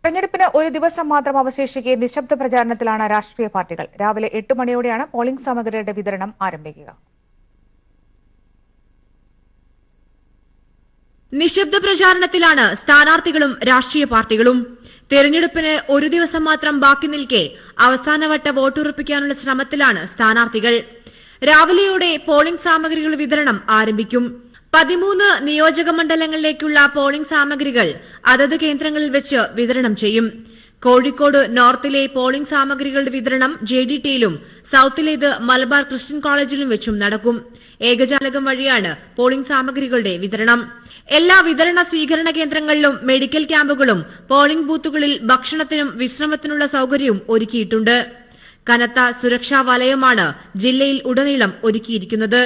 തെരഞ്ഞെടുപ്പിന് ഒരു ദിവസം മാത്രം അവശേഷിക്കെ നിശബ്ദ പ്രചാരണത്തിലാണ് രാഷ്ട്രീയ പാർട്ടികൾ. രാവിലെ 8 മണിയോടെയാണ് പോളിംഗ് സാമഗ്രികളുടെ വിതരണം ആരംഭിക്കുക. നിശബ്ദ പ്രചാരണത്തിലാണ് സ്ഥാനാർത്ഥികളും രാഷ്ട്രീയ പാർട്ടികളും. തെരഞ്ഞെടുപ്പിന് ഒരു ദിവസം മാത്രം ബാക്കി നിൽക്കെ അവസാനവട്ട വോട്ടുറപ്പിക്കാനുള്ള ശ്രമത്തിലാണ് സ്ഥാനാർത്ഥികൾ. രാവിലെയോടെ പോളിംഗ് സാമഗ്രികളുടെ വിതരണം ആരംഭിക്കും. 13 നിയോജക മണ്ഡലങ്ങളിലേക്കുള്ള പോളിംഗ് സാമഗ്രികൾ അതത് കേന്ദ്രങ്ങളിൽ വെച്ച് വിതരണം ചെയ്യും. കോഴിക്കോട് നോർത്തിലെ പോളിംഗ് സാമഗ്രികളുടെ വിതരണം JDTയിലും സൌത്തിലേത് മലബാർ ക്രിസ്ത്യൻ കോളേജിലും വെച്ചും നടക്കും. ഏകജാലകം വഴിയാണ് പോളിംഗ് സാമഗ്രികളുടെ വിതരണം. എല്ലാ വിതരണ സ്വീകരണ കേന്ദ്രങ്ങളിലും മെഡിക്കൽ ക്യാമ്പുകളും പോളിംഗ് ബൂത്തുകളിൽ ഭക്ഷണത്തിനും വിശ്രമത്തിനുള്ള സൌകര്യവും ഒരുക്കിയിട്ടുണ്ട്. കനത്ത സുരക്ഷാ വലയമാണ് ജില്ലയിൽ ഉടനീളം ഒരുക്കിയിരിക്കുന്നത്.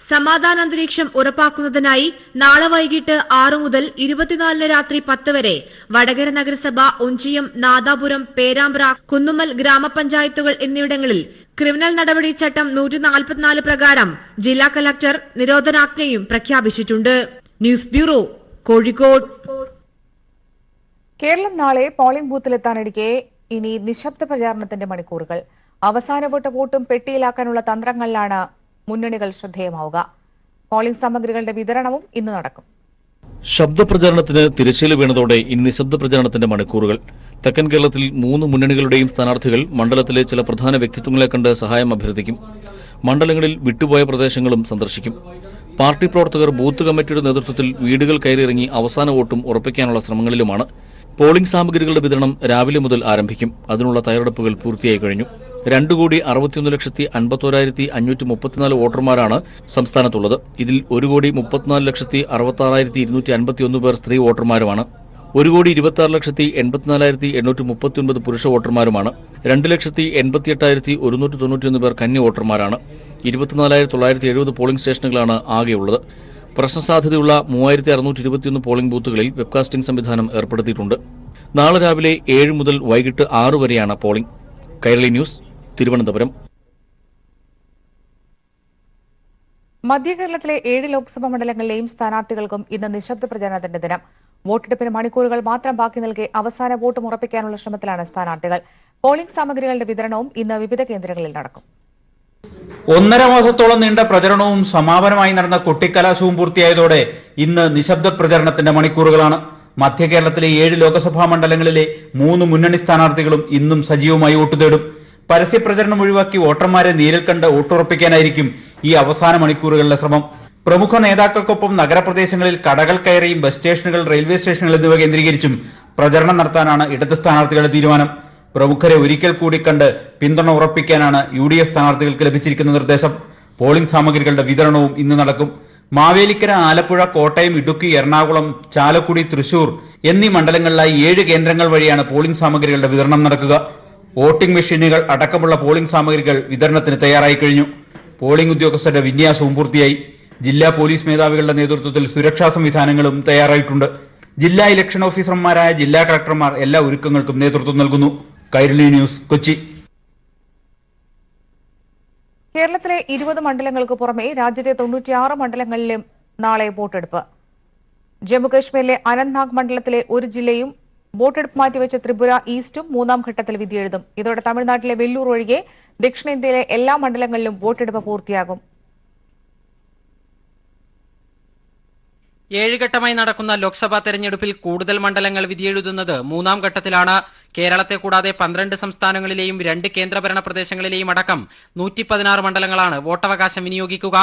സമാധാനാന്തരീക്ഷം ഉറപ്പാക്കുന്നതിനായി നാളെ വൈകിട്ട് 6 മുതൽ 24 രാത്രി 10 വരെ വടകര നഗരസഭ, ഒഞ്ചിയം, നാദാപുരം, പേരാമ്പ്ര, കുന്നുമ്മൽ ഗ്രാമപഞ്ചായത്തുകൾ എന്നിവിടങ്ങളിൽ ക്രിമിനൽ നടപടി ചട്ടം 144 പ്രകാരം ജില്ലാ കലക്ടർ നിരോധനാജ്ഞയും പ്രഖ്യാപിച്ചിട്ടുണ്ട്. News bureau, Kozhikode. കേരളം നാളെ പോളിംഗ് ബൂത്തിലെത്താനിരിക്കെ ഇനി നിശബ്ദ പ്രചാരണത്തിന്റെ മണിക്കൂറുകൾ. അവസാനവട്ട വോട്ടും പെട്ടിയിലാക്കാനുള്ള തന്ത്രങ്ങളിലാണ് മുന്നണികൾ ശ്രദ്ധേയമാവുക. പോളിംഗ് സാമഗ്രികളുടെ വിതരണവും ഇന്ന് നടക്കും. ശബ്ദപ്രചാരണത്തിന് തിരശ്ശീല വീണതോടെ ഇനി നിശബ്ദ പ്രചാരണത്തിന്റെ മണിക്കൂറുകൾ. തെക്കൻ കേരളത്തിൽ 3 മുന്നണികളുടെയും സ്ഥാനാർത്ഥികൾ മണ്ഡലത്തിലെ ചില പ്രധാന വ്യക്തിത്വങ്ങളെ കണ്ട് സഹായം അഭ്യർത്ഥിക്കും. മണ്ഡലങ്ങളിൽ വിട്ടുപോയ പ്രദേശങ്ങളും സന്ദർശിക്കും. പാർട്ടി പ്രവർത്തകർ ബൂത്ത് കമ്മിറ്റിയുടെ നേതൃത്വത്തിൽ വീടുകൾ കയറിയിറങ്ങി അവസാന വോട്ടും ഉറപ്പിക്കാനുള്ള ശ്രമങ്ങളിലുമാണ്. പോളിംഗ് സാമഗ്രികളുടെ വിതരണം രാവിലെ മുതൽ ആരംഭിക്കും. അതിനുള്ള തയ്യാറെടുപ്പുകൾ പൂർത്തിയായി കഴിഞ്ഞു. 2,61,51,534 വോട്ടർമാരാണ് സംസ്ഥാനത്തുള്ളത്. ഇതിൽ 1,34,64,251 പേർ സ്ത്രീ വോട്ടർമാരുമാണ്. 1,26,84,839 പുരുഷ വോട്ടർമാരുമാണ്. 2,88,191 പേർ കന്നി വോട്ടർമാരാണ്. 24,970 പോളിംഗ് സ്റ്റേഷനുകളാണ് ആകെയുള്ളത്. പ്രശ്നസാധ്യതയുള്ള 3,621 പോളിംഗ് ബൂത്തുകളിൽ വെബ്കാസ്റ്റിംഗ് സംവിധാനം ഏർപ്പെടുത്തിയിട്ടുണ്ട്. നാളെ രാവിലെ 7 മുതൽ വൈകിട്ട് 6 വരെയാണ് പോളിംഗ്. കൈരളി ന്യൂസ്, തിരുവനന്തപുരം. മധ്യകേരളത്തിലെ 7 ലോക്സഭാ മണ്ഡലങ്ങളിലെയും സ്ഥാനാർത്ഥികൾക്കും ഇന്ന് നിശബ്ദ പ്രചാരണത്തിന്റെ ദിനം. വോട്ടെടുപ്പിന് മണിക്കൂറുകൾ മാത്രം ബാക്കി നിൽക്കെ അവസാന വോട്ടും ഉറപ്പിക്കാനുള്ള ശ്രമത്തിലാണ് സ്ഥാനാർത്ഥികൾ. പോളിംഗ് സാമഗ്രികളുടെ വിതരണവും ഇന്ന് വിവിധ കേന്ദ്രങ്ങളിൽ നടക്കും. 1.5 മാസത്തോളം നീണ്ട പ്രചരണവും സമാപനമായി നടന്ന കൊട്ടിക്കലാശവും പൂർത്തിയായതോടെ ഇന്ന് നിശബ്ദ പ്രചരണത്തിന്റെ മണിക്കൂറുകളാണ്. മധ്യകേരളത്തിലെ 7 ലോക്സഭാ മണ്ഡലങ്ങളിലെ 3 മുന്നണി സ്ഥാനാർത്ഥികളും ഇന്നും സജീവമായി വോട്ട് തേടും. പരസ്യപ്രചരണം ഒഴിവാക്കി വോട്ടർമാരെ നേരിൽ കണ്ട് വോട്ടുറപ്പിക്കാനായിരിക്കും ഈ അവസാന മണിക്കൂറുകളിലെ ശ്രമം. പ്രമുഖ നേതാക്കൾക്കൊപ്പം നഗരപ്രദേശങ്ങളിൽ കടകൾ കയറിയും ബസ് സ്റ്റേഷനുകൾ, റെയിൽവേ സ്റ്റേഷനുകൾ എന്നിവ കേന്ദ്രീകരിച്ചും പ്രചരണം നടത്താനാണ് ഇടത് സ്ഥാനാർത്ഥികളുടെ തീരുമാനം. പ്രമുഖരെ ഒരിക്കൽ കൂടി കണ്ട് പിന്തുണ ഉറപ്പിക്കാനാണ് UDF സ്ഥാനാർത്ഥികൾക്ക് ലഭിച്ചിരിക്കുന്ന നിർദ്ദേശം. പോളിംഗ് സാമഗ്രികളുടെ വിതരണവും ഇന്ന് നടക്കും. മാവേലിക്കര, ആലപ്പുഴ, കോട്ടയം, ഇടുക്കി, എറണാകുളം, ചാലക്കുടി, തൃശൂർ എന്നീ മണ്ഡലങ്ങളിലായി 7 കേന്ദ്രങ്ങൾ വഴിയാണ് പോളിംഗ് സാമഗ്രികളുടെ വിതരണം നടക്കുക. വോട്ടിംഗ് മെഷീനുകൾ അടക്കമുള്ള പോളിംഗ് സാമഗ്രികൾ വിതരണത്തിന് തയ്യാറായി കഴിഞ്ഞു. പോളിംഗ് ഉദ്യോഗസ്ഥരുടെ വിന്യാസവും പൂർത്തിയായി. ജില്ലാ പോലീസ് മേധാവികളുടെ നേതൃത്വത്തിൽ സുരക്ഷാ സംവിധാനങ്ങളും തയ്യാറായിട്ടുണ്ട്. ജില്ലാ ഇലക്ഷൻ ഓഫീസർമാരായ ജില്ലാ കളക്ടർമാർ എല്ലാ ഒരുക്കങ്ങൾക്കും നേതൃത്വം നൽകുന്നു. കൈരളി ന്യൂസ്, കൊച്ചി. കേരളത്തിലെ 20 മണ്ഡലങ്ങൾക്ക് പുറമെ രാജ്യത്തെ 96 മണ്ഡലങ്ങളിലും നാളെ വോട്ടെടുപ്പ്. ജമ്മുകശ്മീരിലെ അനന്ത്നാഗ് മണ്ഡലത്തിലെ ഒരു ജില്ലയും വോട്ടെടുപ്പ് മാറ്റിവെച്ച ത്രിപുര ഈസ്റ്റും 3ാം ഘട്ടത്തിൽ വിധിയെഴുതും. ഇതോടെ തമിഴ്നാട്ടിലെ വെല്ലൂർ ഒഴികെ ദക്ഷിണേന്ത്യയിലെ എല്ലാ മണ്ഡലങ്ങളിലും വോട്ടെടുപ്പ് പൂർത്തിയാകും. 7 ഘട്ടമായി നടക്കുന്ന ലോക്സഭാ തെരഞ്ഞെടുപ്പിൽ കൂടുതൽ മണ്ഡലങ്ങൾ വിധിയെഴുതുന്നത് 3ാം ഘട്ടത്തിലാണ്. കേരളത്തെ കൂടാതെ 12 സംസ്ഥാനങ്ങളിലെയും 2 കേന്ദ്രഭരണ പ്രദേശങ്ങളിലെയും അടക്കം 116 മണ്ഡലങ്ങളാണ് വോട്ടവകാശം വിനിയോഗിക്കുക.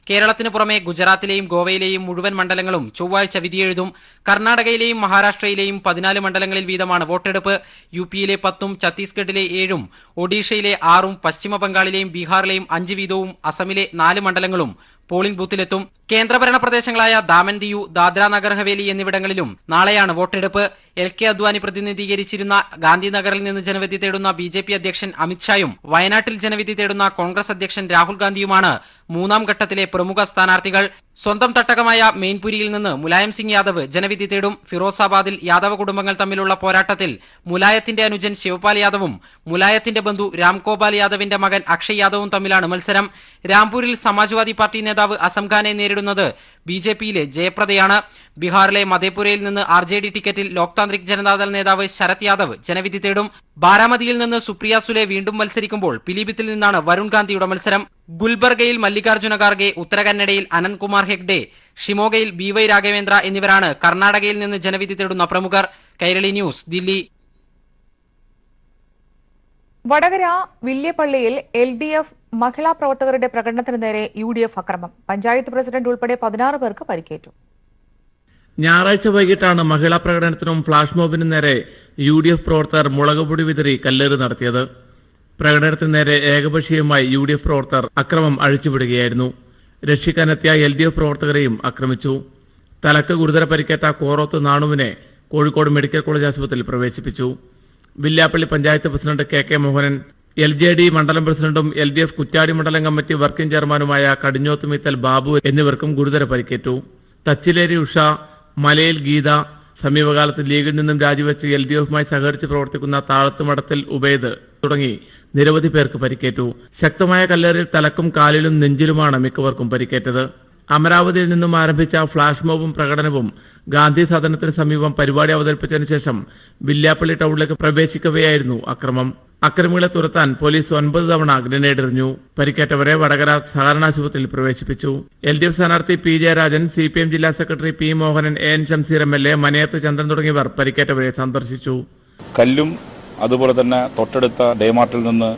കേരളത്തിന് പുറമെ ഗുജറാത്തിലെയും ഗോവയിലെയും മുഴുവൻ മണ്ഡലങ്ങളും ചൊവ്വാഴ്ച വിധിയെഴുതും. കർണാടകയിലെയും മഹാരാഷ്ട്രയിലെയും 14 മണ്ഡലങ്ങളിൽ വീതമാണ് വോട്ടെടുപ്പ്. UPയിലെ 10ഉം ഛത്തീസ്ഗഡിലെ 7ഉം ഒഡീഷയിലെ 6ഉം പശ്ചിമ ബംഗാളിലെയും ബീഹാറിലെയും 5 വീതവും അസമിലെ 4 മണ്ഡലങ്ങളും പോളിംഗ് ബൂത്തിലെത്തും. കേന്ദ്രഭരണ പ്രദേശങ്ങളായ ദാമൻ ദിയു, ദാദ്ര നഗർ ഹവേലി എന്നിവിടങ്ങളിലും നാളെയാണ് വോട്ടെടുപ്പ്. LK അദ്വാനി പ്രതിനിധീകരിച്ചിരുന്ന ഗാന്ധിനഗറിൽ നിന്ന് ജനവിധി തേടുന്ന BJP അധ്യക്ഷൻ അമിത്ഷായും വയനാട്ടിൽ ജനവിധി തേടുന്ന കോൺഗ്രസ് അധ്യക്ഷൻ രാഹുൽ ഗാന്ധിയുമാണ് 3ാം ഘട്ടത്തിലെ പ്രമുഖ സ്ഥാനാർത്ഥികൾ. സ്വന്തം തട്ടകമായ മെയിൻപുരിയിൽ നിന്ന് മുലായം സിംഗ് യാദവ് ജനവിധി തേടും. ഫിറോസാബാദിൽ യാദവ കുടുംബങ്ങൾ തമ്മിലുള്ള പോരാട്ടത്തിൽ മുലായത്തിന്റെ അനുജൻ ശിവപാൽ യാദവും മുലായത്തിന്റെ ബന്ധു രാംഗോപാൽ യാദവിന്റെ മകൻ അക്ഷയ് യാദവും തമ്മിലാണ് മത്സരം. രാംപൂരിൽ സമാജ്വാദി പാർട്ടി നേതാവ് അസം ഖാനെ നേരിടുന്നത് ബിജെപിയിലെ ജയപ്രദയാണ്. ബീഹാറിലെ മധേപുരയിൽ നിന്ന് RJD ടിക്കറ്റിൽ ലോക് താന്ത്രിക് ജനതാദൾ നേതാവ് ശരത് യാദവ് ജനവിധി തേടും. ബാരാമതിയിൽ നിന്ന് സുപ്രിയ സുലെ വീണ്ടും മത്സരിക്കുമ്പോൾ പിലിഭിത്തിൽ നിന്നാണ് വരുൺ ഗാന്ധിയുടെ മത്സരം. ഗുൽബർഗയിൽ മല്ലികാർജുന ഖാർഗെ, ഉത്തരകന്നഡയിൽ അനന്ത്കുമാർ ഹെഗ്ഡെ, ഷിമോഗയിൽ BY രാഘവേന്ദ്ര എന്നിവരാണ് കർണാടകയിൽ നിന്ന് ജനവിധി തേടുന്ന പ്രമുഖർ. കൈരളി ന്യൂസ്, ദില്ലി. വടകര വില്യപ്പള്ളിയിൽ LDF മഹിളാ പ്രവർത്തകരുടെ പ്രകടനത്തിന് നേരെ UDF അക്രമം. പഞ്ചായത്ത് പ്രസിഡന്റ് ഉൾപ്പെടെ 16 പേർക്ക് പരിക്കേറ്റു. ഞായറാഴ്ച വൈകിട്ടാണ് മഹിളാ പ്രകടനത്തിനും ഫ്ളാഷ് മോബിനും നേരെ UDF പ്രവർത്തകർ മുളകുപൊടി വിതറി കല്ലേറ് നടത്തിയത്. പ്രകടനത്തിന് നേരെ ഏകപക്ഷീയമായി UDF പ്രവർത്തകർ അക്രമം അഴിച്ചുവിടുകയായിരുന്നു. രക്ഷിക്കാനെത്തിയ LDF പ്രവർത്തകരെയും ആക്രമിച്ചു. തലക്ക് ഗുരുതര പരിക്കേറ്റ കോറോത്ത് നാണുവിനെ കോഴിക്കോട് മെഡിക്കൽ കോളേജ് ആശുപത്രിയിൽ പ്രവേശിപ്പിച്ചു. Villiappally panchayat president KK Mohanan, LJD മണ്ഡലം പ്രസിഡന്റും LDF കുറ്റ്യാടി മണ്ഡലം കമ്മിറ്റി വർക്കിംഗ് ചെയർമാനുമായ കടിഞ്ഞോത്ത് മീത്തൽ ബാബു എന്നിവർക്കും ഗുരുതര പരിക്കേറ്റു. തച്ചിലേരി ഉഷ, മലയിൽ ഗീത, സമീപകാലത്ത് ലീഗിൽ നിന്നും രാജിവെച്ച് LDFുമായി സഹകരിച്ച് പ്രവർത്തിക്കുന്ന താഴത്തുമടത്തിൽ ഉബൈദ് തുടങ്ങി നിരവധി പേർക്ക് പരിക്കേറ്റു. ശക്തമായ കല്ലേറിൽ തലക്കും കാലിലും നെഞ്ചിലുമാണ് മിക്കവർക്കും പരിക്കേറ്റത്. അമരാവതിയിൽ നിന്നും ആരംഭിച്ച ഫ്ളാഷ് മോബും പ്രകടനവും ഗാന്ധി സദനത്തിന് സമീപം പരിപാടി അവതരിപ്പിച്ചതിന് ശേഷം വില്യാപ്പള്ളി ടൗണിലേക്ക് പ്രവേശിക്കവെയായിരുന്നു അക്രമം. അക്രമികളെ തുരത്താൻ പോലീസ് 9 തവണ ഗ്രനേഡ് എറിഞ്ഞു. പരിക്കേറ്റവരെ വടകര സഹകരണ ആശുപത്രിയിൽ പ്രവേശിപ്പിച്ചു. LDF സ്ഥാനാർത്ഥി P ജയരാജൻ, CPM ജില്ലാ secretary P Mohanan, AN Shamseer MLA, Manayath Chandran തുടങ്ങിയവർ പരിക്കേറ്റവരെ സന്ദർശിച്ചു. കല്ലും അതുപോലെ തന്നെ തൊട്ടടുത്ത ഡേമാർട്ടിൽ നിന്ന്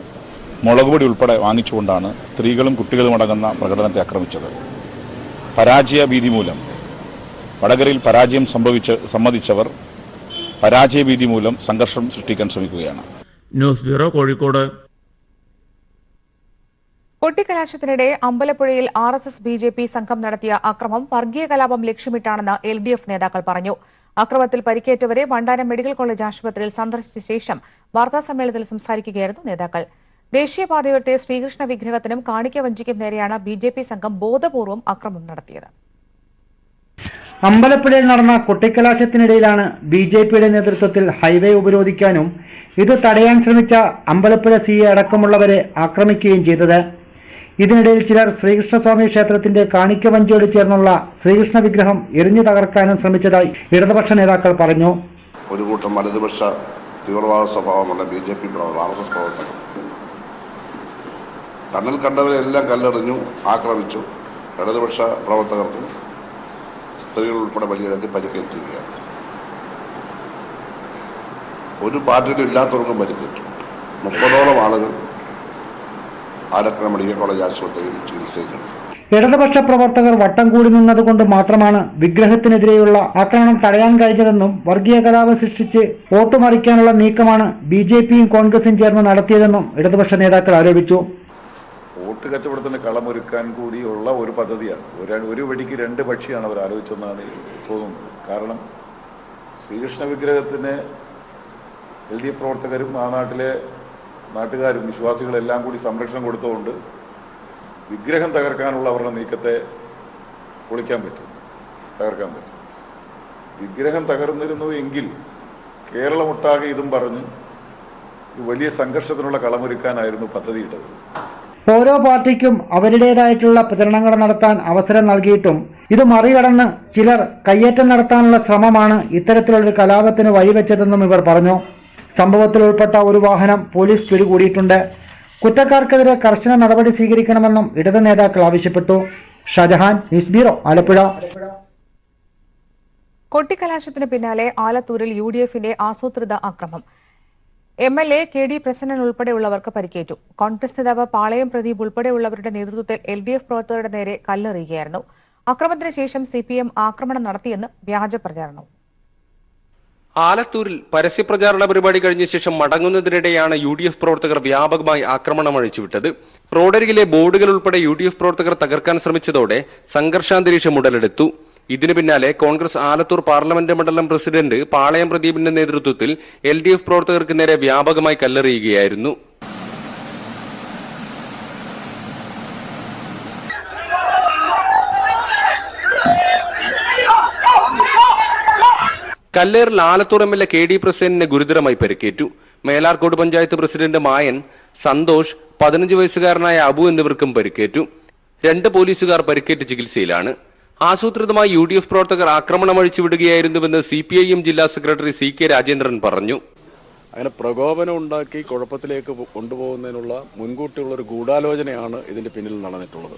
മുളകുപൊടി ഉൾപ്പെടെ വാങ്ങിച്ചുകൊണ്ടാണ് സ്ത്രീകളും കുട്ടികളും അടങ്ങുന്ന പ്രകടനത്തെ ആക്രമിച്ചത്. പരാജയ ഭീതി മൂലം വടകരയിൽ പരാജയം സമ്മതിച്ചവർ പരാജയ ഭീതി മൂലം സംഘർഷം സൃഷ്ടിക്കാൻ ശ്രമിക്കുകയാണ്. News bureau, Kozhikode. കൊട്ടിക്കലാശത്തിനിടെ അമ്പലപ്പുഴയിൽ RSS BJP സംഘം നടത്തിയ അക്രമം വർഗീയ കലാപം ലക്ഷ്യമിട്ടാണെന്ന് LDF നേതാക്കൾ പറഞ്ഞു. അക്രമത്തിൽ പരിക്കേറ്റവരെ വണ്ടാനം മെഡിക്കൽ കോളേജ് ആശുപത്രിയിൽ സന്ദർശിച്ച ശേഷം വാർത്താസമ്മേളനത്തിൽ സംസാരിക്കുകയായിരുന്നു നേതാക്കൾ. ദേശീയപാതയോരത്തെ ശ്രീകൃഷ്ണ വിഗ്രഹത്തിനും കാണിക്ക വഞ്ചിക്കും നേരെയാണ് BJP സംഘം ബോധപൂർവം അക്രമം നടത്തിയത്. അമ്പലപ്പുഴയിൽ നടന്ന കൊട്ടിക്കലാശത്തിനിടയിലാണ് BJPയുടെ നേതൃത്വത്തിൽ ഹൈവേ ഉപരോധിക്കാനും ഇത് തടയാൻ ശ്രമിച്ച അമ്പലപ്പുഴ CA അടക്കമുള്ളവരെ ആക്രമിക്കുകയും ചെയ്തത്. ഇതിനിടയിൽ ചിലർ ശ്രീകൃഷ്ണസ്വാമി ക്ഷേത്രത്തിന്റെ കാണിക്ക വഞ്ചിയോട് ചേർന്നുള്ള ശ്രീകൃഷ്ണ വിഗ്രഹം എറിഞ്ഞു തകർക്കാനും ശ്രമിച്ചതായി ഇടതുപക്ഷ നേതാക്കൾ പറഞ്ഞു. ഒരു കൂട്ടം വലതുപക്ഷ തീവ്രവാദ സ്വഭാവമുള്ള BJP RSS പ്രവർത്തകർ കണ്ണിൽ കണ്ടവരെല്ലാം കല്ലെറിഞ്ഞു, ആക്രമിച്ചു. ഇടതുപക്ഷ പ്രവർത്തകർക്കും സ്ത്രീകൾ ഉൾപ്പെടെ വലിയ തരത്തിൽ പരിക്കേറ്റിരിക്കുകയാണ്. ഒരു പാർട്ടിയിലും ഇല്ലാത്തവർക്കും പരിക്കേറ്റു. 30ഓളം ആളുകൾ ആലപ്പുഴ മെഡിക്കൽ കോളേജ് ആശുപത്രിയിൽ ചികിത്സയിലുണ്ട്. ഇടതുപക്ഷ പ്രവർത്തകർ വട്ടം കൂടി നിന്നതുകൊണ്ട് മാത്രമാണ് വിഗ്രഹത്തിനെതിരെയുള്ള ആക്രമണം തടയാൻ കഴിഞ്ഞതെന്നും വർഗീയ കലാപം സൃഷ്ടിച്ച് വോട്ട് മറിക്കാനുള്ള നീക്കമാണ് BJPയും കോൺഗ്രസും ചേർന്ന് നടത്തിയതെന്നും ഇടതുപക്ഷ നേതാക്കൾ ആരോപിച്ചു. വോട്ട് കച്ചവടത്തിന് കളമൊരുക്കാൻ കൂടിയുള്ള ഒരു പദ്ധതിയാണ്. ഒരു വെടിക്ക് 2 പക്ഷിയാണ് അവർ ആലോചിച്ചെന്നാണ് തോന്നുന്നത്. കാരണം ശ്രീകൃഷ്ണ വിഗ്രഹത്തിന് LDF പ്രവർത്തകരും ആ നാട്ടിലെ നാട്ടുകാരും വിശ്വാസികളെല്ലാം കൂടി സംരക്ഷണം കൊടുത്തുകൊണ്ട് വിഗ്രഹം തകർക്കാനുള്ള അവരുടെ നീക്കത്തെ തകർക്കാൻ പറ്റും. വിഗ്രഹം തകർന്നിരുന്നു എങ്കിൽ കേരളമൊട്ടാകെ ഇതും പറഞ്ഞ് വലിയ സംഘർഷത്തിനുള്ള കളമൊരുക്കാനായിരുന്നു പദ്ധതിയിട്ടത്. ഓരോ പാർട്ടിക്കും അവരുടേതായിട്ടുള്ള പ്രചരണങ്ങൾ നടത്താൻ അവസരം നൽകിയിട്ടും ഇത് മറികടന്ന് ചിലർ കയ്യേറ്റം നടത്താനുള്ള ശ്രമമാണ് ഇത്തരത്തിലൊരു കലാപത്തിന് വഴിവെച്ചതെന്നും ഇവർ പറഞ്ഞു. സംഭവത്തിൽ ഉൾപ്പെട്ട ഒരു വാഹനം പോലീസ് പിടികൂടിയിട്ടുണ്ട്. കുറ്റക്കാർക്കെതിരെ കർശന നടപടി സ്വീകരിക്കണമെന്നും ഇടത് നേതാക്കൾ ആവശ്യപ്പെട്ടു. Shajahan, news bureau, Alappuzha. കൊട്ടിക്കലാശത്തിന് പിന്നാലെ ആലത്തൂരിൽ UDFന്റെ ആസൂത്രിത അക്രമം. MLA KD പ്രസന്നൻ ഉൾപ്പെടെയുള്ളവർക്ക് പരിക്കേറ്റു. കോൺഗ്രസ് നേതാവ് പാളയം പ്രദീപ് ഉൾപ്പെടെയുള്ളവരുടെ നേതൃത്വത്തിൽ LDF പ്രവർത്തകരുടെ നേരെ കല്ലെറിയുകയായിരുന്നു. അക്രമത്തിന് ശേഷം CPM ആക്രമണം നടത്തിയെന്ന് വ്യാജ പ്രചാരണം. ആലത്തൂരിൽ പരസ്യപ്രചാരണ പരിപാടി കഴിഞ്ഞ ശേഷം മടങ്ങുന്നതിനിടെയാണ് UDF പ്രവർത്തകർ വ്യാപകമായി ആക്രമണം അഴിച്ചുവിട്ടത്. റോഡരികിലെ ബോർഡുകൾ ഉൾപ്പെടെ UDF പ്രവർത്തകർ തകർക്കാൻ ശ്രമിച്ചതോടെ സംഘർഷാന്തരീക്ഷം ഉടലെടുത്തു. ഇതിനു പിന്നാലെ കോൺഗ്രസ് ആലത്തൂർ പാർലമെന്റ് മണ്ഡലം പ്രസിഡന്റ് പാളയം പ്രദീപിന്റെ നേതൃത്വത്തിൽ LDF പ്രവർത്തകർക്ക് നേരെ വ്യാപകമായി കല്ലെറിയുകയായിരുന്നു. കല്ലേറിൽ ആലത്തൂർ MLA KD പ്രസേനന് ഗുരുതരമായി പരിക്കേറ്റു. മേലാർക്കോട് പഞ്ചായത്ത് പ്രസിഡന്റ് മായൻ, സന്തോഷ്, 15 വയസ്സുകാരനായ അബു എന്നിവർക്കും പരിക്കേറ്റു. 2 പോലീസുകാർ പരിക്കേറ്റ് ചികിത്സയിലാണ്. ആസൂത്രിതമായി UDF പ്രവർത്തകർ ആക്രമണം അഴിച്ചുവിടുകയായിരുന്നുവെന്ന് CPIM ജില്ലാ സെക്രട്ടറി CK രാജേന്ദ്രൻ പറഞ്ഞു. അങ്ങനെ പ്രകോപനം ഉണ്ടാക്കി കുഴപ്പത്തിലേക്ക് കൊണ്ടുപോകുന്നതിനുള്ള മുൻകൂട്ടിയുള്ളൊരു ഗൂഢാലോചനയാണ് ഇതിന്റെ പിന്നിൽ നടന്നിട്ടുള്ളത്.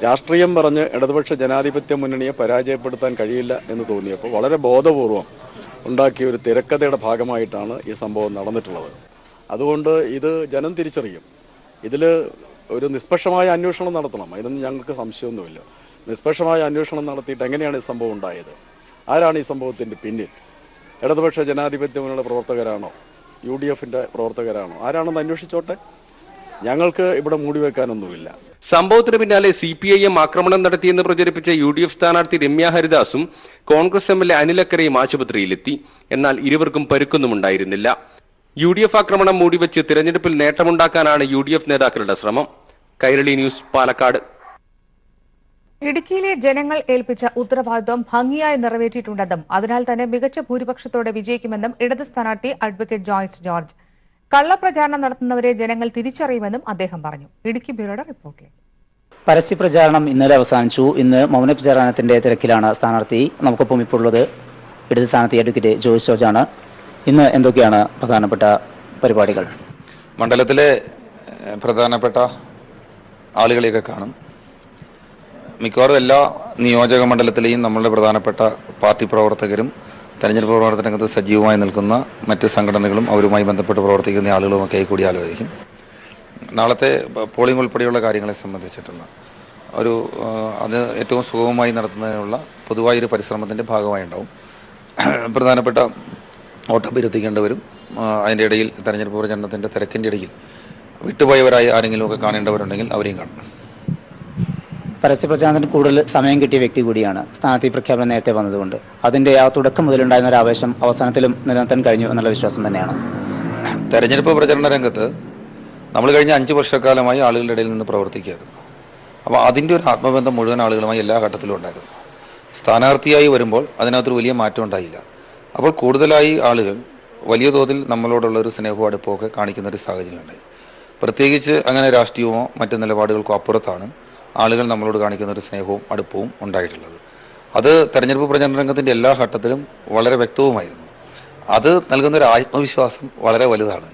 രാഷ്ട്രീയം പറഞ്ഞ് ഇടതുപക്ഷ ജനാധിപത്യ മുന്നണിയെ പരാജയപ്പെടുത്താൻ കഴിയില്ല എന്ന് തോന്നിയപ്പോൾ വളരെ ബോധപൂർവം ഉണ്ടാക്കിയ ഒരു തിരക്കഥയുടെ ഭാഗമായിട്ടാണ് ഈ സംഭവം നടന്നിട്ടുള്ളത്. അതുകൊണ്ട് ഇത് ജനം തിരിച്ചറിയും. ഇതിൽ ഒരു നിഷ്പക്ഷമായ അന്വേഷണം നടത്തണം. അതിനൊന്നും ഞങ്ങൾക്ക് സംശയമൊന്നുമില്ല. നിഷ്പക്ഷമായ അന്വേഷണം നടത്തിയിട്ട് എങ്ങനെയാണ് ഈ സംഭവം ഉണ്ടായത്, ആരാണ് ഈ സംഭവത്തിൻ്റെ പിന്നിൽ, ഇടതുപക്ഷ ജനാധിപത്യ മുന്നണിയുടെ പ്രവർത്തകരാണോ, UDFന്റെ പ്രവർത്തകരാണോ, ആരാണെന്ന് അന്വേഷിച്ചോട്ടെ. ഞങ്ങൾക്ക് ഇവിടെ മൂടിവെക്കാനൊന്നുമില്ല. സംഭവത്തിന് പിന്നാലെ CPIM ആക്രമണം നടത്തിയെന്ന് പ്രചരിപ്പിച്ച UDF സ്ഥാനാർത്ഥി രമ്യ ഹരിദാസും കോൺഗ്രസ് MLA അനിൽ അക്കരയും ആശുപത്രിയിലെത്തി. എന്നാൽ ഇരുവർക്കും പരുക്കൊന്നുമുണ്ടായിരുന്നില്ല. UDF ആക്രമണം മൂടിവെച്ച് തിരഞ്ഞെടുപ്പിൽ നേട്ടമുണ്ടാക്കാനാണ് UDF നേതാക്കളുടെ ശ്രമം. കൈരളി ന്യൂസ്, പാലക്കാട്. ഇടുക്കിയിലെ ജനങ്ങൾ ഏൽപ്പിച്ച ഉത്തരവാദിത്വം ഭംഗിയായി നിറവേറ്റിയിട്ടുണ്ടെന്നും അതിനാൽ തന്നെ മികച്ച ഭൂരിപക്ഷത്തോടെ വിജയിക്കുമെന്നും ഇടത് സ്ഥാനാർത്ഥി അഡ്വക്കേറ്റ് ജോയ്സ് ജോർജ്. കള്ളപ്രചാരണം നടത്തുന്നവരെ ജനങ്ങൾ തിരിച്ചറിയുമെന്നും അദ്ദേഹം പറഞ്ഞു. ഇടുക്കി ബ്യൂറോയുടെ റിപ്പോർട്ടിലേക്ക്. പരസ്യപ്രചാരണം ഇന്നലെ അവസാനിച്ചു. ഇന്ന് മൗനപ്രചാരണത്തിന്റെ തിരക്കിലാണ് സ്ഥാനാർത്ഥി. നമുക്കൊപ്പം ഇപ്പോൾ ഉള്ളത് ഇടത് സ്ഥാനാർത്ഥി അഡ്വക്കേറ്റ് ജോയ്സ് ജോർജ് ആണ്. ഇന്ന് എന്തൊക്കെയാണ് പ്രധാനപ്പെട്ട പരിപാടികൾ? മണ്ഡലത്തിലെ പ്രധാനപ്പെട്ട ആളുകളെയൊക്കെ കാണും. മിക്കവാറും എല്ലാ നിയോജക മണ്ഡലത്തിലെയും നമ്മളുടെ പ്രധാനപ്പെട്ട പാർട്ടി പ്രവർത്തകരും തെരഞ്ഞെടുപ്പ് പ്രവർത്തന രംഗത്ത് സജീവമായി നിൽക്കുന്ന മറ്റ് സംഘടനകളും അവരുമായി ബന്ധപ്പെട്ട് പ്രവർത്തിക്കുന്ന ആളുകളുമൊക്കെ കൂടി ആലോചിക്കും. നാളത്തെ പോളിംഗ് ഉൾപ്പെടെയുള്ള കാര്യങ്ങളെ സംബന്ധിച്ചിട്ടുള്ള അത് ഏറ്റവും സുഗമമായി നടത്തുന്നതിനുള്ള പൊതുവായൊരു പരിശ്രമത്തിൻ്റെ ഭാഗമായി ഉണ്ടാവും. പ്രധാനപ്പെട്ട വോട്ടഭ്യർത്ഥിക്കേണ്ടവരും അതിൻ്റെ ഇടയിൽ തെരഞ്ഞെടുപ്പ് പ്രചരണത്തിൻ്റെ തിരക്കിൻ്റെ ഇടയിൽ വിട്ടുപോയവരായി ആരെങ്കിലുമൊക്കെ കാണേണ്ടവരുണ്ടെങ്കിൽ അവരെയും കാണണം. പരസ്യപ്രചാരണത്തിന് കൂടുതൽ സമയം കിട്ടിയ വ്യക്തി കൂടിയാണ്. സ്ഥാനാർത്ഥി പ്രഖ്യാപനം നേരത്തെ വന്നതുകൊണ്ട് അതിൻ്റെ ആ തുടക്കം മുതലുണ്ടായിരുന്ന ഒരു ആവേശം അവസാനത്തിലും നിലനിർത്താൻ കഴിഞ്ഞു എന്നുള്ള വിശ്വാസം തന്നെയാണ്. തെരഞ്ഞെടുപ്പ് പ്രചരണ രംഗത്ത് നമ്മൾ കഴിഞ്ഞ 5 വർഷക്കാലമായി ആളുകളുടെ ഇടയിൽ നിന്ന് പ്രവർത്തിക്കുകയായിരുന്നു. അപ്പോൾ അതിൻ്റെ ഒരു ആത്മബന്ധം മുഴുവൻ ആളുകളുമായി എല്ലാ ഘട്ടത്തിലും ഉണ്ടായിരുന്നു. സ്ഥാനാർത്ഥിയായി വരുമ്പോൾ അതിനകത്തൊരു വലിയ മാറ്റം ഉണ്ടായില്ല. അപ്പോൾ കൂടുതലായി ആളുകൾ വലിയ തോതിൽ നമ്മളോടുള്ള ഒരു സ്നേഹവും അടുപ്പമൊക്കെ കാണിക്കുന്ന ഒരു സാഹചര്യമുണ്ടായി. പ്രത്യേകിച്ച് അങ്ങനെ രാഷ്ട്രീയമോ മറ്റ് നിലപാടുകൾക്കോ അപ്പുറത്താണ് ആളുകൾ നമ്മളോട് കാണിക്കുന്ന ഒരു സ്നേഹവും അടുപ്പവും ഉണ്ടായിട്ടുള്ളത്. അത് തെരഞ്ഞെടുപ്പ് പ്രചരണ രംഗത്തിൻ്റെ എല്ലാ ഘട്ടത്തിലും വളരെ വ്യക്തവുമായിരുന്നു. അത് നൽകുന്ന ഒരു ആത്മവിശ്വാസം വളരെ വലുതാണ്.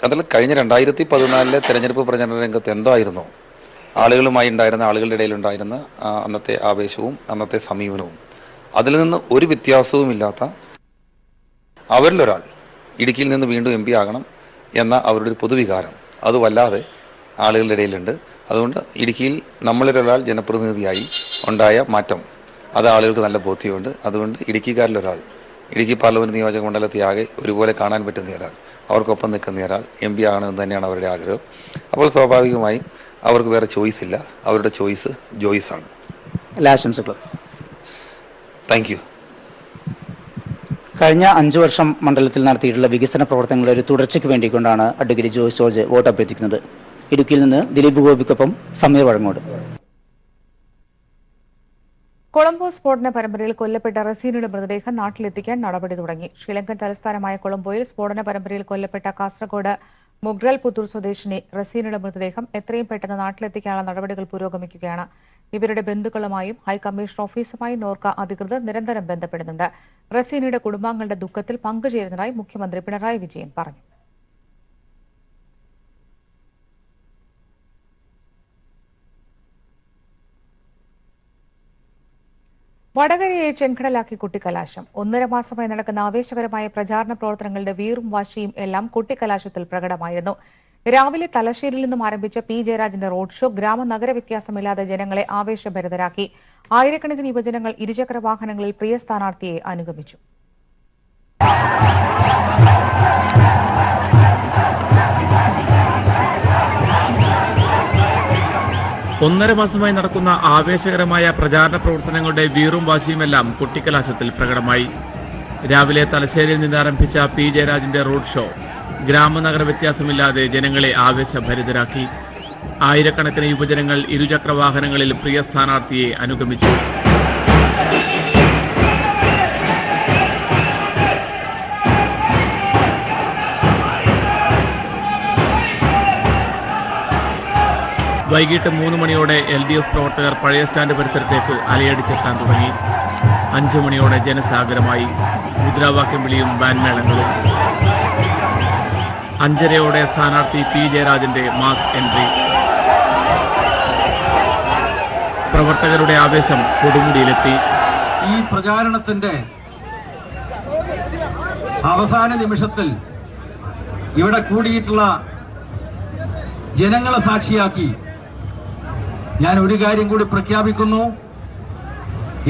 അതിൽ കഴിഞ്ഞ 2014 തെരഞ്ഞെടുപ്പ് പ്രചരണ രംഗത്ത് എന്തായിരുന്നോ ആളുകളുമായി ഉണ്ടായിരുന്ന, ആളുകളുടെ ഇടയിലുണ്ടായിരുന്ന അന്നത്തെ ആവേശവും അന്നത്തെ സമീപനവും, അതിൽ നിന്ന് ഒരു വ്യത്യാസവുമില്ലാത്ത അവരിലൊരാൾ ഇടുക്കിയിൽ നിന്ന് വീണ്ടും MP ആകണം എന്ന അവരുടെ ഒരു പൊതുവികാരം അത് വല്ലാതെ ആളുകളുടെ ഇടയിലുണ്ട്. അതുകൊണ്ട് ഇടുക്കിയിൽ നമ്മളിലൊരാൾ ജനപ്രതിനിധിയായി ഉണ്ടായ മാറ്റം അത് ആളുകൾക്ക് നല്ല ബോധ്യമുണ്ട്. അതുകൊണ്ട് ഇടുക്കിക്കാരിലൊരാൾ, ഇടുക്കി പാർലമെൻറ്റ് നിയോജക മണ്ഡലത്തെ ആകെ ഒരുപോലെ കാണാൻ പറ്റുന്ന ഒരാൾ, അവർക്കൊപ്പം നിൽക്കുന്ന ഒരാൾ MP ആകണമെന്ന് തന്നെയാണ് അവരുടെ ആഗ്രഹം. അപ്പോൾ സ്വാഭാവികമായും അവർക്ക് വേറെ ചോയ്സ് ഇല്ല. അവരുടെ ചോയ്സ് ജോയ്സ് ആണ്. എല്ലാ ആശംസകളും. Thank you. കഴിഞ്ഞ 5 വർഷം മണ്ഡലത്തിൽ നടത്തിയിട്ടുള്ള വികസന പ്രവർത്തനങ്ങളുടെ ഒരു തുടർച്ചയ്ക്ക് വേണ്ടിക്കൊണ്ടാണ് അഡ്വക്കേറ്റ് ജോയ്സ് ജോർജ് വോട്ട് അഭ്യർത്ഥിക്കുന്നത്. ഇടുക്കിയിൽ നിന്ന് ദിലീപ് ഗോപിക്കൊപ്പം സമീർ വഴങ്ങോട്. കൊളംബോ സ്ഫോടന പരമ്പരയിൽ കൊല്ലപ്പെട്ട റസീനയുടെ മൃതദേഹം നാട്ടിലെത്തിക്കാൻ നടപടി തുടങ്ങി. ശ്രീലങ്കൻ തലസ്ഥാനമായ കൊളംബോയിൽ സ്ഫോടന പരമ്പരയിൽ കൊല്ലപ്പെട്ട കാസർഗോഡ് മുഗ്രൽ പുത്തൂർ സ്വദേശിനി റസീനയുടെ മൃതദേഹം എത്രയും പെട്ടെന്ന് നാട്ടിലെത്തിക്കാനുള്ള നടപടികൾ പുരോഗമിക്കുകയാണ്. ഇവരുടെ ബന്ധുക്കളുമായും ഹൈക്കമ്മീഷൻ ഓഫീസുമായും നോർക്ക അധികൃതർ നിരന്തരം ബന്ധപ്പെടുന്നുണ്ട്. റസീനയുടെ കുടുംബാംഗങ്ങളുടെ ദുഃഖത്തിൽ പങ്കുചേരുന്നതായി മുഖ്യമന്ത്രി പിണറായി വിജയൻ പറഞ്ഞു. വടകരയെ ചെങ്കടലാക്കി കുട്ടിക്കലാശം. 1.5 മാസമായി നടക്കുന്ന ആവേശകരമായ പ്രചാരണ പ്രവർത്തനങ്ങളുടെ വീറും വാശിയും എല്ലാം കുട്ടിക്കലാശത്തിൽ പ്രകടമായിരുന്നു. രാവിലെ തലശ്ശേരിയിൽ നിന്നും ആരംഭിച്ച P. ജയരാജന്റെ റോഡ് ഷോ ഗ്രാമനഗര വ്യത്യാസമില്ലാതെ ജനങ്ങളെ ആവേശഭരിതരാക്കി. ആയിരക്കണക്കിന് യുവജനങ്ങൾ ഇരുചക്ര വാഹനങ്ങളിൽ പ്രിയ സ്ഥാനാർത്ഥിയെ അനുഗമിച്ചു. ഒന്നര മാസമായി നടക്കുന്ന ആവേശകരമായ പ്രചാരണ പ്രവർത്തനങ്ങളുടെ വീറും വാശിയുമെല്ലാം കുട്ടിക്കലാശത്തിൽ പ്രകടമായി. രാവിലെ തലശ്ശേരിയിൽ നിന്ന് ആരംഭിച്ച P. ജയരാജന്റെ റോഡ് ഷോ ഗ്രാമനഗര വ്യത്യാസമില്ലാതെ ജനങ്ങളെ ആവേശഭരിതരാക്കി. ആയിരക്കണക്കിന് യുവജനങ്ങൾ ഇരുചക്ര വാഹനങ്ങളിൽ പ്രിയ സ്ഥാനാർത്ഥിയെ അനുഗമിച്ചു. വൈകിട്ട് 3 മണിയോടെ LDF പ്രവർത്തകർ പഴയ സ്റ്റാൻഡ് പരിസരത്തേക്ക് അലയടിച്ചെത്താൻ തുടങ്ങി. 5 മണിയോടെ ജനസാഗരമായി. മുദ്രാവാക്യം വിളിയും ബാൻമേളങ്ങളും. 5:30 സ്ഥാനാർത്ഥി P. ജയരാജന്റെ മാസ് എൻട്രി. പ്രവർത്തകരുടെ ആവേശം കൊടുമുടിയിലെത്തി. ഈ പ്രചാരണത്തിന്റെ അവസാന നിമിഷത്തിൽ ഇവിടെ കൂടിയിട്ടുള്ള ജനങ്ങളെ സാക്ഷിയാക്കി ഞാൻ ഒരു കാര്യം കൂടി പ്രഖ്യാപിക്കുന്നു.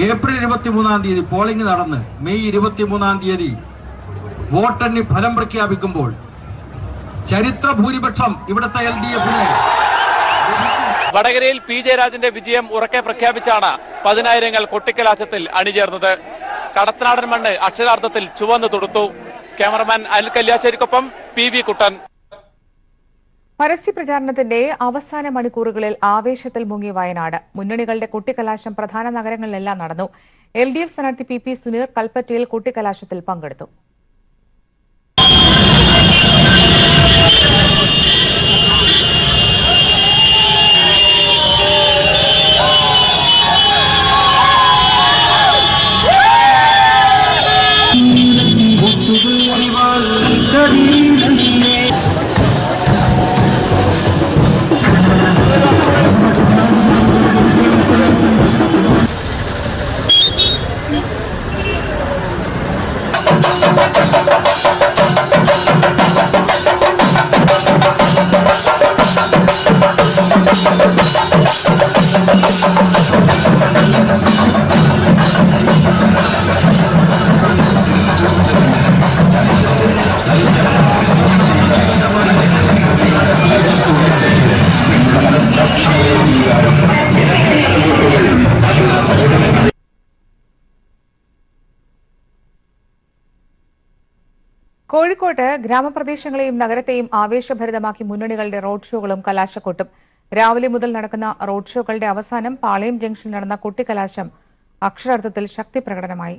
ഏപ്രിൽ 23-ാം തീയതി പോളിംഗ് നടന്ന് മെയ് 23-ാം തീയതി വോട്ടെണ്ണി ഫലം പ്രഖ്യാപിക്കുമ്പോൾ ചരിത്ര ഭൂരിപക്ഷം ഇവിടുത്തെ LDF-ന് വടകരയിൽ P. ജയരാജന്റെ വിജയം ഉറക്കെ പ്രഖ്യാപിച്ചാണ് 10,000-ങ്ങൾ കൊട്ടിക്കലാശത്തിൽ അണിചേർന്നത്. കടത്തനാടൻ മണ്ണ് അക്ഷരാർത്ഥത്തിൽ ചുവന്നു തൊടുത്തു. ക്യാമറമാൻ അനിൽ കല്യാശ്ശേരിക്കൊപ്പം PV കുട്ടൻ. പരസ്യപ്രചാരണത്തിന്റെ അവസാന മണിക്കൂറുകളിൽ ആവേശത്തിൽ മുങ്ങി വയനാട്. മുന്നണികളുടെ കൊട്ടിക്കലാശം പ്രധാന നഗരങ്ങളിലെല്ലാം നടന്നു. LDF സ്ഥാനാർത്ഥി PP സുനീർ കൽപ്പറ്റയിൽ കൊട്ടിക്കലാശത്തിൽ പങ്കെടുത്തു. കോഴിക്കോട്ട് ഗ്രാമപ്രദേശങ്ങളെയും നഗരത്തെയും ആവേശഭരിതമാക്കി മുന്നണികളുടെ റോഡ് ഷോകളും കലാശക്കൊട്ടും. രാവിലെ മുതൽ നടക്കുന്ന റോഡ് ഷോകളുടെ അവസാനം പാളയം ജംഗ്ഷനിൽ നടന്ന കൊട്ടിക്കലാശം അക്ഷരാർത്ഥത്തിൽ ശക്തി പ്രകടനമായി.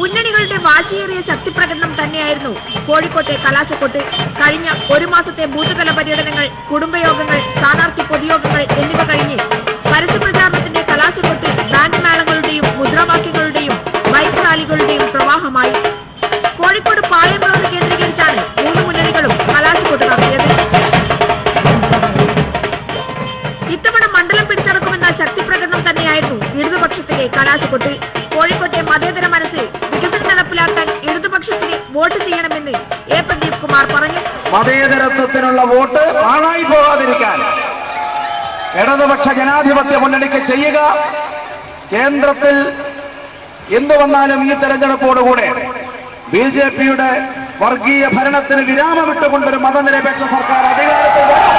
മുന്നണികളുടെ വാശിയേറിയ ശക്തിപ്രകടനം തന്നെയായിരുന്നു കോഴിക്കോട്ടെ കലാശക്കൊട്ട്. കഴിഞ്ഞ 1 മാസത്തെ ബൂത്തുതല പര്യടനങ്ങൾ, കുടുംബയോഗങ്ങൾ, സ്ഥാനാർത്ഥി പൊതുയോഗങ്ങൾ എന്നിവ കഴിഞ്ഞ് പരസ്യപ്രചാരണത്തിന്റെ കലാശക്കൊട്ട് ബാൻഡ് മേളങ്ങളുടെയും മുദ്രാവാക്യങ്ങളുടെയും ബൈക്ക് റാലികളുടെയും പ്രവാഹമായി. കോഴിക്കോട് പാളയം റോഡ് കേന്ദ്രീകരിച്ചാണ് 3 മുന്നണികളും കലാശക്കൊട്ട് നടത്തിയത്. ഇത്തവണ മണ്ഡലം പിടിച്ചടക്കുമെന്ന ശക്തിപ്രകടനം തന്നെയായിരുന്നു ഇടതുപക്ഷത്തിലെ കലാശക്കൊട്ട്. കോഴിക്കോട്ടെ മതേതര മനസ്സ് വികസനം നടപ്പിലാക്കാൻ ഇടതുപക്ഷത്തിന് വോട്ട് ചെയ്യണമെന്ന് A. പ്രദീപ് കുമാർ പറഞ്ഞു. മതേതരത്വത്തിനുള്ള വോട്ട് ആണായി പോകാതിരിക്കാൻ ഇടതുപക്ഷ ജനാധിപത്യ മുന്നണിക്ക് ചെയ്യുക. കേന്ദ്രത്തിൽ എന്തു വന്നാലും ഈ തെരഞ്ഞെടുപ്പോടുകൂടെ BJP-യുടെ വർഗീയ ഭരണത്തിന് വിരാമമിട്ടുകൊണ്ടൊരു മതനിരപേക്ഷ സർക്കാർ അധികാരത്തിൽ വരും.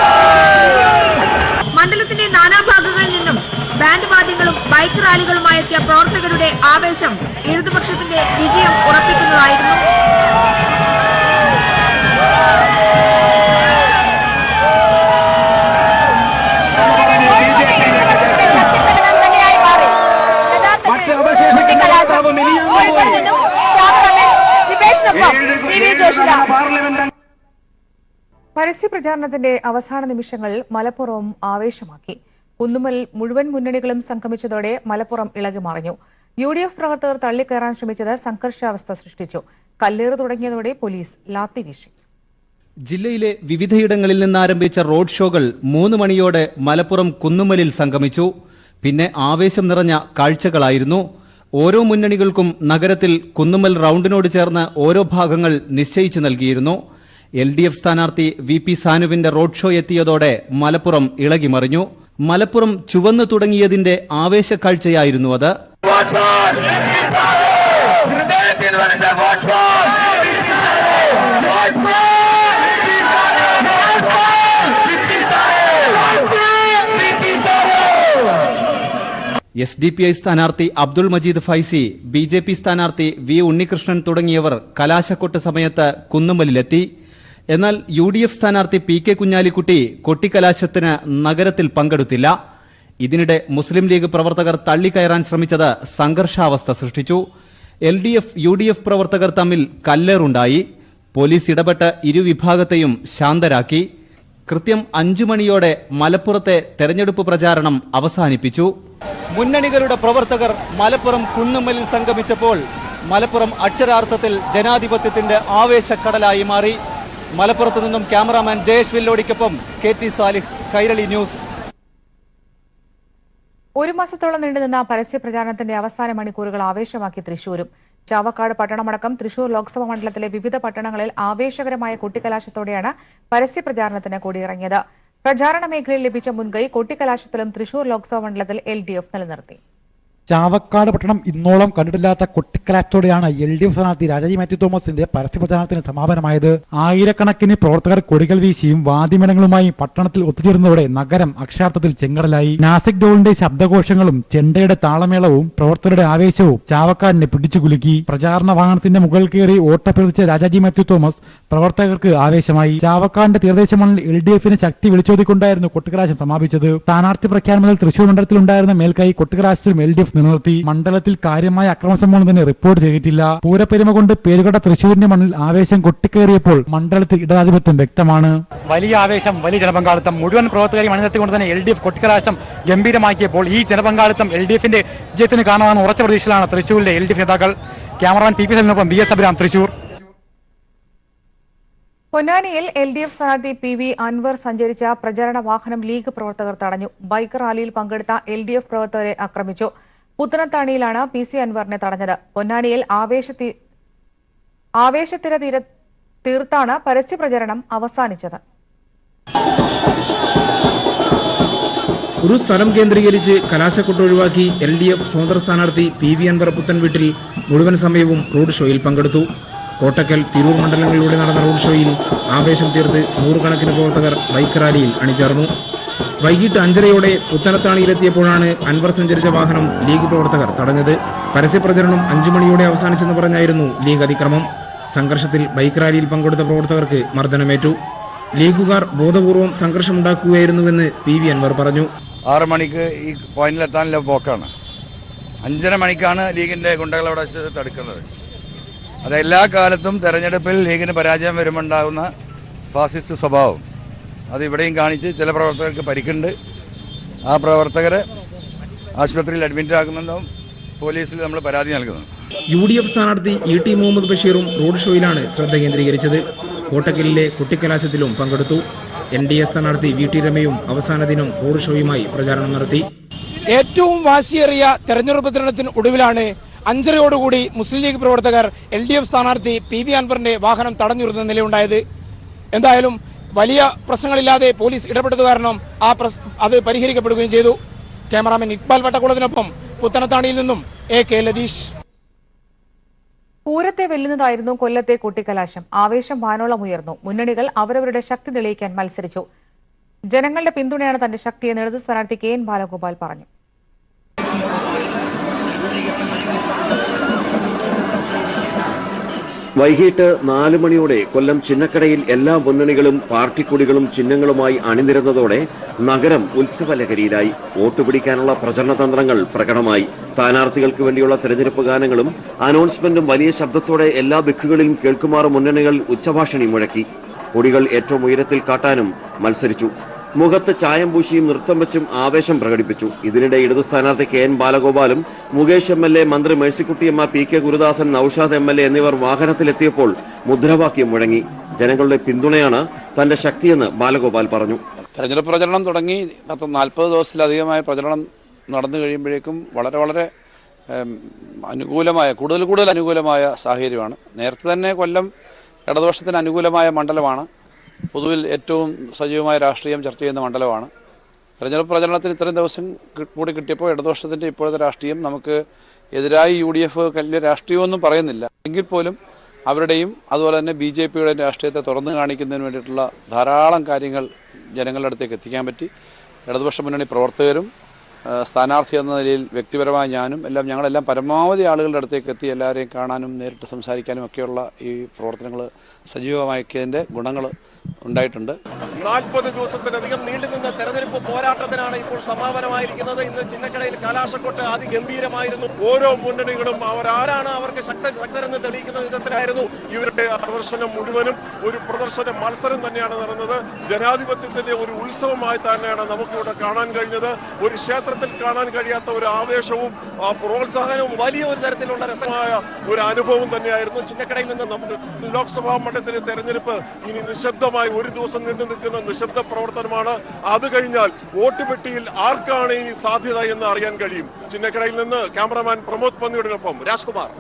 മണ്ഡലത്തിന്റെ നാനാഭാഗങ്ങളിൽ നിന്നും ബാൻഡ് വാദ്യങ്ങളും ബൈക്ക് റാലികളുമായെത്തിയ പ്രവർത്തകരുടെ ആവേശം ഇടതുപക്ഷത്തിന്റെ വിജയം ഉറപ്പിക്കുന്നതായിരുന്നു. പരസ്യപ്രചാരണത്തിന്റെ അവസാന നിമിഷങ്ങൾ മലപ്പുറവും ആവേശമാക്കി. കുന്നുമ്മൽ മുഴുവൻ മുന്നണികളും സംഗമിച്ചതോടെ മലപ്പുറം ഇളകി മറിഞ്ഞു. UDF പ്രവർത്തകർ തള്ളിക്കയറാൻ ശ്രമിച്ചത് സംഘർഷാവസ്ഥ സൃഷ്ടിച്ചു. കല്ലേറ് തുടങ്ങിയതോടെ പോലീസ് ലാത്തി വീശി. ജില്ലയിലെ വിവിധയിടങ്ങളിൽ നിന്നാരംഭിച്ച റോഡ് ഷോകൾ 3 മണിയോടെ മലപ്പുറം കുന്നുമ്മലിൽ സംഗമിച്ചു. പിന്നെ ആവേശം നിറഞ്ഞ കാഴ്ചകളായിരുന്നു. ഓരോ മുന്നണികൾക്കും നഗരത്തിൽ കുന്നുമ്മൽ റൌണ്ടിനോട് ചേർന്ന് ഓരോ ഭാഗങ്ങൾ നിശ്ചയിച്ചു നൽകിയിരുന്നു. LDF സ്ഥാനാർത്ഥി VP സാനുവിന്റെ റോഡ് ഷോ എത്തിയതോടെ മലപ്പുറം ഇളകിമറിഞ്ഞു. മലപ്പുറം ചുവന്നു തുടങ്ങിയതിന്റെ ആവേശക്കാഴ്ചയായിരുന്നു അത്. SDPI സ്ഥാനാർത്ഥി അബ്ദുൾ മജീദ് ഫൈസി, BJP സ്ഥാനാർത്ഥി V ഉണ്ണികൃഷ്ണൻ തുടങ്ങിയവർ കലാശക്കൊട്ട് സമയത്ത് കുന്നുമ്മലിലെത്തി. എന്നാൽ UDF സ്ഥാനാർത്ഥി PK കുഞ്ഞാലിക്കുട്ടി കൊട്ടിക്കലാശത്തിന് നഗരത്തിൽ പങ്കെടുത്തില്ല. ഇതിനിടെ മുസ്ലിം ലീഗ് പ്രവർത്തകർ തള്ളിക്കയറാൻ ശ്രമിച്ചത് സംഘർഷാവസ്ഥ സൃഷ്ടിച്ചു. LDF UDF പ്രവർത്തകർ തമ്മിൽ കല്ലേറുണ്ടായി. പോലീസ് ഇടപെട്ട് ഇരുവിഭാഗത്തെയും ശാന്തരാക്കി. കൃത്യം 5 മണിയോടെ മലപ്പുറത്തെ തെരഞ്ഞെടുപ്പ് പ്രചാരണം അവസാനിപ്പിച്ചു. മുന്നണികളുടെ പ്രവർത്തകർ മലപ്പുറം കുന്നുമ്മലിൽ സംഗമിച്ചപ്പോൾ മലപ്പുറം അക്ഷരാർത്ഥത്തിൽ ജനാധിപത്യത്തിന്റെ ആവേശക്കടലായി മാറി. മലപ്പുറത്ത് നിന്നും ക്യാമറാമാൻ ജയേഷ് വില്ലോടിക്കൊപ്പം KT സാലിഹ്, കൈരളി ന്യൂസ്. ഒരു മാസത്തോളം നീണ്ടുനിന്ന പരസ്യപ്രചാരണത്തിന്റെ അവസാന മണിക്കൂറുകൾ ആവേശമാക്കി തൃശൂരും. ചാവക്കാട് പട്ടണമടക്കം തൃശൂർ ലോക്സഭാ മണ്ഡലത്തിലെ വിവിധ പട്ടണങ്ങളിൽ ആവേശകരമായ കൊട്ടിക്കലാശത്തോടെയാണ് പരസ്യപ്രചാരണത്തിന് കൊടിയിറങ്ങിയത്. പ്രചാരണ മേഖലയിൽ ലഭിച്ച മുൻകൈ കൊട്ടിക്കലാശത്തിലും തൃശൂർ ലോക്സഭാ മണ്ഡലത്തിൽ LDF നിലനിർത്തി. ചാവക്കാട് പട്ടണം ഇന്നോളം കണ്ടിട്ടില്ലാത്ത കൊട്ടിക്കലാശത്തോടെയാണ് LDF സ്ഥാനാർത്ഥി രാജാജി മാത്യു തോമസിന്റെ പരസ്യപ്രചാരണത്തിന് സമാപനമായത്. ആയിരക്കണക്കിന് പ്രവർത്തകർ കൊടികൾ വീശിയും വാദ്യമേളങ്ങളുമായി പട്ടണത്തിൽ ഒത്തുചേർന്നതോടെ നഗരം അക്ഷരാർത്ഥത്തിൽ ചെങ്കടലായി. നാസിക് ഡോളിന്റെ ശബ്ദഘോഷങ്ങളും ചെണ്ടയുടെ താളമേളവും പ്രവർത്തകരുടെ ആവേശവും ചാവക്കാടിനെ പിടിച്ചുകുലുക്കി. പ്രചാരണ വാഹനത്തിന്റെ മുകളിൽ കയറി ഓട്ടപ്രതിച്ച രാജാജി മാത്യു തോമസ് പ്രവർത്തകർക്ക് ആവേശമായി. ചാവക്കാടിന്റെ തീരദേശ മണ്ണിൽ LDFന് ശക്തി വിളിച്ചോതിക്കൊണ്ടായിരുന്നു കൊട്ടിക്കലാശം സമാപിച്ചത്. സ്ഥാനാർത്ഥി പ്രഖ്യാപനം മുതൽ തൃശൂർ മണ്ഡലത്തിലുണ്ടായിരുന്ന മേൽക്കൈ കൊട്ടിക്കലാശത്തിലും LDF നിലനിർത്തി. മണ്ഡലത്തിൽ കാര്യമായ അക്രമ സംഭവം തന്നെ റിപ്പോർട്ട് ചെയ്തിട്ടില്ല. പൂരപ്പെരുമ കൊണ്ട് പേരുകേട്ട തൃശൂരിന്റെ മണ്ണിൽ ആവേശം കൊട്ടിക്കയറിയപ്പോൾ മണ്ഡലത്തിൽ ഇടതാധിപത്യം വ്യക്തമാണ്. വലിയ ആവേശം, വലിയ ജനപങ്കാളിത്തം, മുഴുവൻ പ്രവർത്തകരെയും അണിനിരത്തിക്കൊണ്ട് തന്നെ LDF കൊട്ടിക്കലാശം ഗംഭീരമാക്കിയപ്പോൾ ഈ ജനപങ്കാളിത്തം LDFന്റെ വിജയത്തിന് കാരണമാണെന്ന് ഉറച്ച പ്രതീക്ഷയിലാണ് തൃശൂരിലെ LDF നേതാക്കൾ. Cameraman PP സലിനൊപ്പം BS Abhiram, Thrissur. പൊന്നാനിയിൽ LDF സ്ഥാനാർത്ഥി PV അൻവർ സഞ്ചരിച്ച പ്രചാരണ വാഹനം ലീഗ് പ്രവർത്തകർ തടഞ്ഞു. ബൈക്ക് റാലിയിൽ പങ്കെടുത്ത LDF പ്രവർത്തകരെ ആക്രമിച്ചു. പുത്തനത്താണിയിലാണ് PC അൻവറിനെ തടഞ്ഞത്. പൊന്നാനിയിൽ ആവേശത്തിര തീർത്താണ് പരസ്യപ്രചരണം അവസാനിച്ചത്. ഒരു സ്ഥലം കേന്ദ്രീകരിച്ച് കലാശക്കൊട്ട് ഒഴിവാക്കി LDF സ്വതന്ത്ര സ്ഥാനാർത്ഥി PV അൻവർ പുത്തൻ വീട്ടിൽ മുഴുവൻ സമയവും റോഡ് ഷോയിൽ പങ്കെടുത്തു. കോട്ടക്കൽ, തിരൂർ മണ്ഡലങ്ങളിലൂടെ നടന്ന റോഡ് ഷോയിൽ ആവേശം തീർത്ത് നൂറുകണക്കിന് പ്രവർത്തകർ ബൈക്ക് റാലിയിൽ അണിചേർന്നു. വൈകിട്ട് 5:30 പുത്തനത്താണിയിലെത്തിയപ്പോഴാണ് അൻവർ സഞ്ചരിച്ച വാഹനം ലീഗ് പ്രവർത്തകർ തടഞ്ഞത്. പരസ്യപ്രചരണം 5 മണിയോടെ അവസാനിച്ചെന്ന് പറഞ്ഞായിരുന്നു ലീഗ് അതിക്രമം. സംഘർഷത്തിൽ ബൈക്ക് റാലിയിൽ പങ്കെടുത്ത പ്രവർത്തകർക്ക് മർദ്ദനമേറ്റു. ലീഗുകാർ ബോധപൂർവം സംഘർഷമുണ്ടാക്കുകയായിരുന്നുവെന്ന് PV അൻവർ പറഞ്ഞു. 6 മണിക്ക് ഈ പോയിന്റിലെത്താനുള്ള പോക്കാണ്. 5:30 മണിക്കാണ് ലീഗിന്റെ ഗുണ്ടകൾ അവിടെ തടുക്കുന്നത്. അത് എല്ലാ കാലത്തും തെരഞ്ഞെടുപ്പിൽ ലീഗിന് പരാജയം വരുമ്പോണ്ടാകുന്ന ഫാസിസ്റ്റ് സ്വഭാവം അത് ഇവിടെയും കാണിച്ച് ചില പ്രവർത്തകർക്ക് പരിക്കുണ്ട്. ആ പ്രവർത്തകരെ ആശുപത്രിയിൽ അഡ്മിറ്റ് ആക്കുന്നുണ്ടാവും. പോലീസിൽ നമ്മൾ പരാതി നൽകുന്നു. UDF സ്ഥാനാർത്ഥി ET മുഹമ്മദ് ബഷീറും റോഡ് ഷോയിലാണ് ശ്രദ്ധ കേന്ദ്രീകരിച്ചത്. കോട്ടക്കലിലെ കൊട്ടിക്കലാശത്തിലും പങ്കെടുത്തു. NDA സ്ഥാനാർത്ഥി VT രമയും അവസാന ദിനം റോഡ് ഷോയുമായി പ്രചാരണം നടത്തി. ഏറ്റവും വാശിയേറിയ തെരഞ്ഞെടുപ്പ് പ്രചരണത്തിന് ഒടുവിലാണ് 5:30 മുസ്ലിം ലീഗ് പ്രവർത്തകർ LDF സ്ഥാനാർത്ഥി PV അൻവറിന്റെ വാഹനം തടഞ്ഞുനിർത്തുന്ന നിലയുണ്ടായത്. എന്തായാലും വലിയ പ്രശ്നങ്ങളില്ലാതെ പോലീസ് ഇടപെട്ടത് കാരണം അത് പരിഹരിക്കപ്പെടുകയും ചെയ്തു. ക്യാമറാമാൻ ഇക്ബാൽ വട്ടക്കുളത്തിനൊപ്പം പുത്തനത്താണിയിൽ നിന്നും AK ലതീഷ്. പൂരത്തെ വെല്ലുന്നതായിരുന്നു കൊല്ലത്തെ കൊട്ടിക്കലാശം. ആവേശം വാനോളം ഉയർന്നു. മുന്നണികൾ അവരവരുടെ ശക്തി തെളിയിക്കാൻ മത്സരിച്ചു. ജനങ്ങളുടെ പിന്തുണയാണ് തന്റെ ശക്തിയെന്ന് ഇടത് സ്ഥാനാർത്ഥി KN ബാലഗോപാൽ പറഞ്ഞു. വൈകിട്ട് 4 മണിയോടെ കൊല്ലം ചിന്നക്കടയിൽ എല്ലാ മുന്നണികളും പാർട്ടിക്കൊടികളും ചിഹ്നങ്ങളുമായി അണിനിരന്നതോടെ നഗരം ഉത്സവലഹരിയിലായി. വോട്ട് പിടിക്കാനുള്ള പ്രചരണ തന്ത്രങ്ങൾ പ്രകടമായി. സ്ഥാനാർത്ഥികൾക്ക് വേണ്ടിയുള്ള തെരഞ്ഞെടുപ്പ് ഗാനങ്ങളും അനൗൺസ്മെന്റും വലിയ ശബ്ദത്തോടെ എല്ലാ ദിക്കുകളിലും കേൾക്കുമാറ് മുന്നണികൾ ഉച്ചഭാഷണി മുഴക്കി. കൊടികൾ ഏറ്റവും ഉയരത്തിൽ കാട്ടാനും മത്സരിച്ചു. മുഖത്ത് ചായം പൂശിയും നൃത്തം വെച്ചും ആവേശം പ്രകടിപ്പിച്ചു. ഇതിനിടെ ഇടതു സ്ഥാനാർത്ഥി KN ബാലഗോപാലും മുകേഷ് MLA, മന്ത്രി മേഴ്സിക്കുട്ടിയമ്മ, PK ഗുരുദാസൻ, നൌഷാദ് MLA എന്നിവർ വാഹനത്തിലെത്തിയപ്പോൾ മുദ്രാവാക്യം മുഴങ്ങി. ജനങ്ങളുടെ പിന്തുണയാണ് തന്റെ ശക്തിയെന്ന് ബാലഗോപാൽ പറഞ്ഞു. തെരഞ്ഞെടുപ്പ് പ്രചരണം തുടങ്ങി 40 ദിവസത്തിലധികമായ പ്രചരണം നടന്നു കഴിയുമ്പോഴേക്കും വളരെ അനുകൂലമായ കൂടുതൽ അനുകൂലമായ സാഹചര്യമാണ്. നേരത്തെ തന്നെ കൊല്ലം ഇടതുപക്ഷത്തിന് അനുകൂലമായ മണ്ഡലമാണ്. പൊതുവിൽ ഏറ്റവും സജീവമായ രാഷ്ട്രീയം ചർച്ച ചെയ്യുന്ന മണ്ഡലമാണ്. തെരഞ്ഞെടുപ്പ് പ്രചരണത്തിന് ഇത്രയും ദിവസം കൂടി കിട്ടിയപ്പോൾ ഇടതുപക്ഷത്തിൻ്റെ ഇപ്പോഴത്തെ രാഷ്ട്രീയം നമുക്ക് എതിരായി UDF വലിയ രാഷ്ട്രീയമൊന്നും പറയുന്നില്ല. എങ്കിൽ പോലും അവരുടെയും അതുപോലെ തന്നെ BJPയുടെ രാഷ്ട്രീയത്തെ തുറന്നു കാണിക്കുന്നതിന് വേണ്ടിയിട്ടുള്ള ധാരാളം കാര്യങ്ങൾ ജനങ്ങളുടെ അടുത്തേക്ക് എത്തിക്കാൻ പറ്റി. ഇടതുപക്ഷ മുന്നണി പ്രവർത്തകരും സ്ഥാനാർത്ഥി എന്ന നിലയിൽ വ്യക്തിപരമായി ഞാനും ഞങ്ങളെല്ലാം പരമാവധി ആളുകളുടെ അടുത്തേക്ക് എത്തി എല്ലാവരെയും കാണാനും നേരിട്ട് സംസാരിക്കാനും ഒക്കെയുള്ള ഈ പ്രവർത്തനങ്ങൾ സജീവമാക്കിയതിൻ്റെ ഗുണങ്ങൾ ഉണ്ടായിട്ടുണ്ട്. 40 ദിവസത്തിലധികം നീണ്ടുനിന്ന തെരഞ്ഞെടുപ്പ് പോരാട്ടത്തിനാണ് ഇപ്പോൾ സമാപനമായിരിക്കുന്നത്. ഇന്ന് ചിന്നക്കടയിൽ കലാശക്കൊട്ട് അതിഗംഭീരമായിരുന്നു. ഓരോ മുന്നണികളും അവരാരാണ് അവർക്ക് ശക്തരെന്ന് തെളിയിക്കുന്ന വിധത്തിലായിരുന്നു ഇവരുടെ പ്രദർശനം മുഴുവനും. ഒരു പ്രദർശന മത്സരം തന്നെയാണ് നടന്നത്. ജനാധിപത്യത്തിന്റെ ഒരു ഉത്സവമായി തന്നെയാണ് നമുക്കിവിടെ കാണാൻ കഴിഞ്ഞത്. ഒരു ക്ഷേത്രത്തിൽ കാണാൻ കഴിയാത്ത ഒരു ആവേശവും പ്രോത്സാഹനവും വലിയ ഒരു തരത്തിലുള്ള രസമായ ഒരു അനുഭവം തന്നെയായിരുന്നു. ചിന്നക്കടയിൽ നിന്ന് നമുക്ക് ലോക്സഭാ മണ്ഡലത്തിലെ തെരഞ്ഞെടുപ്പ് ഇനി നിശബ്ദമായി ഒരു ദിവസം നീണ്ടു നിൽക്കുന്ന നിശബ്ദ പ്രവർത്തനമാണ്. അത് കഴിഞ്ഞാൽ വോട്ട് പെട്ടിയിൽ ആർക്കാണ് ഇനി സാധ്യത എന്ന് അറിയാൻ കഴിയും. ചിന്നക്കടയിൽ നിന്ന് ക്യാമറമാൻ പ്രമോദ് പന്നിയോടൊപ്പം രാജ്കുമാർ.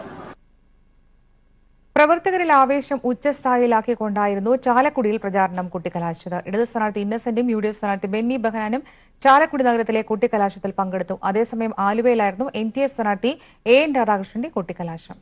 പ്രവർത്തകരിൽ ആവേശം ഉച്ചസ്ഥായിലാക്കിക്കൊണ്ടായിരുന്നു ചാലക്കുടിയിൽ പ്രചാരണം കുട്ടിക്കലാശത്. ഇടത് സ്ഥാനാർത്ഥി ഇന്നസെന്റും UDF സ്ഥാനാർത്ഥി ബെന്നി ബെഹനാനും ചാലക്കുടി നഗരത്തിലെ കുട്ടിക്കലാശത്തിൽ പങ്കെടുത്തു. അതേസമയം ആലുവയിലായിരുന്നു NTA സ്ഥാനാർത്ഥി AN രാധാകൃഷ്ണന്റെ കുട്ടിക്കലാശം.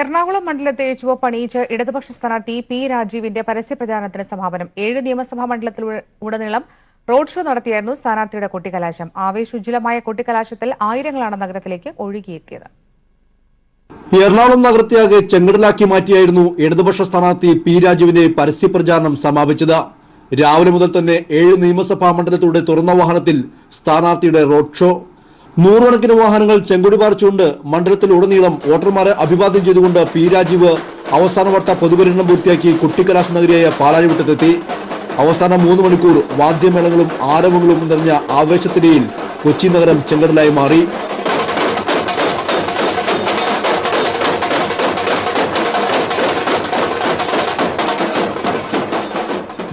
എറണാകുളം മണ്ഡലത്തെ ചുവപ്പണിയിച്ച് ഇടതുപക്ഷ സ്ഥാനാർത്ഥി P. രാജീവിന്റെ പരസ്യപ്രചാരണത്തിന് സമാപനം. 7 നിയമസഭാ മണ്ഡലത്തിലുടനീളം റോഡ് ഷോ നടത്തിയായിരുന്നു സ്ഥാനാർത്ഥിയുടെ കൊട്ടിക്കലാശം. ആവേശോജ്വലമായ കൊട്ടിക്കലാശത്തിൽ ആയിരങ്ങളാണ് നഗരത്തിലേക്ക് ഒഴുകിയെത്തിയത്. എറണാകുളം നഗരത്തെയാകെ ചെങ്കടലാക്കി മാറ്റിയായിരുന്നു ഇടതുപക്ഷ സ്ഥാനാർത്ഥി P. രാജീവിന്റെ പരസ്യപ്രചാരണം സമാപിച്ചത്. രാവിലെ മുതൽ തന്നെ 7 നിയമസഭാ മണ്ഡലത്തിലൂടെ തുറന്ന വാഹനത്തിൽ സ്ഥാനാർത്ഥിയുടെ റോഡ് ഷോ. 100 കണക്കിന് വാഹനങ്ങൾ ചെങ്കൊടി പാറിച്ചുകൊണ്ട് മണ്ഡലത്തിൽ ഉടനീളം വോട്ടർമാരെ അഭിവാദ്യം ചെയ്തുകൊണ്ട് P. രാജീവ് അവസാനവട്ട പൊതുപര്യടനം പൂർത്തിയാക്കി കുട്ടിക്കലാശ നഗരിയായ പാലാരിവട്ടത്തെത്തി. അവസാന 3 മണിക്കൂർ വാദ്യമേളങ്ങളും ആരവങ്ങളും നിറഞ്ഞ ആവേശത്തിനിടയിൽ കൊച്ചി നഗരം ചെങ്കടലായി മാറി.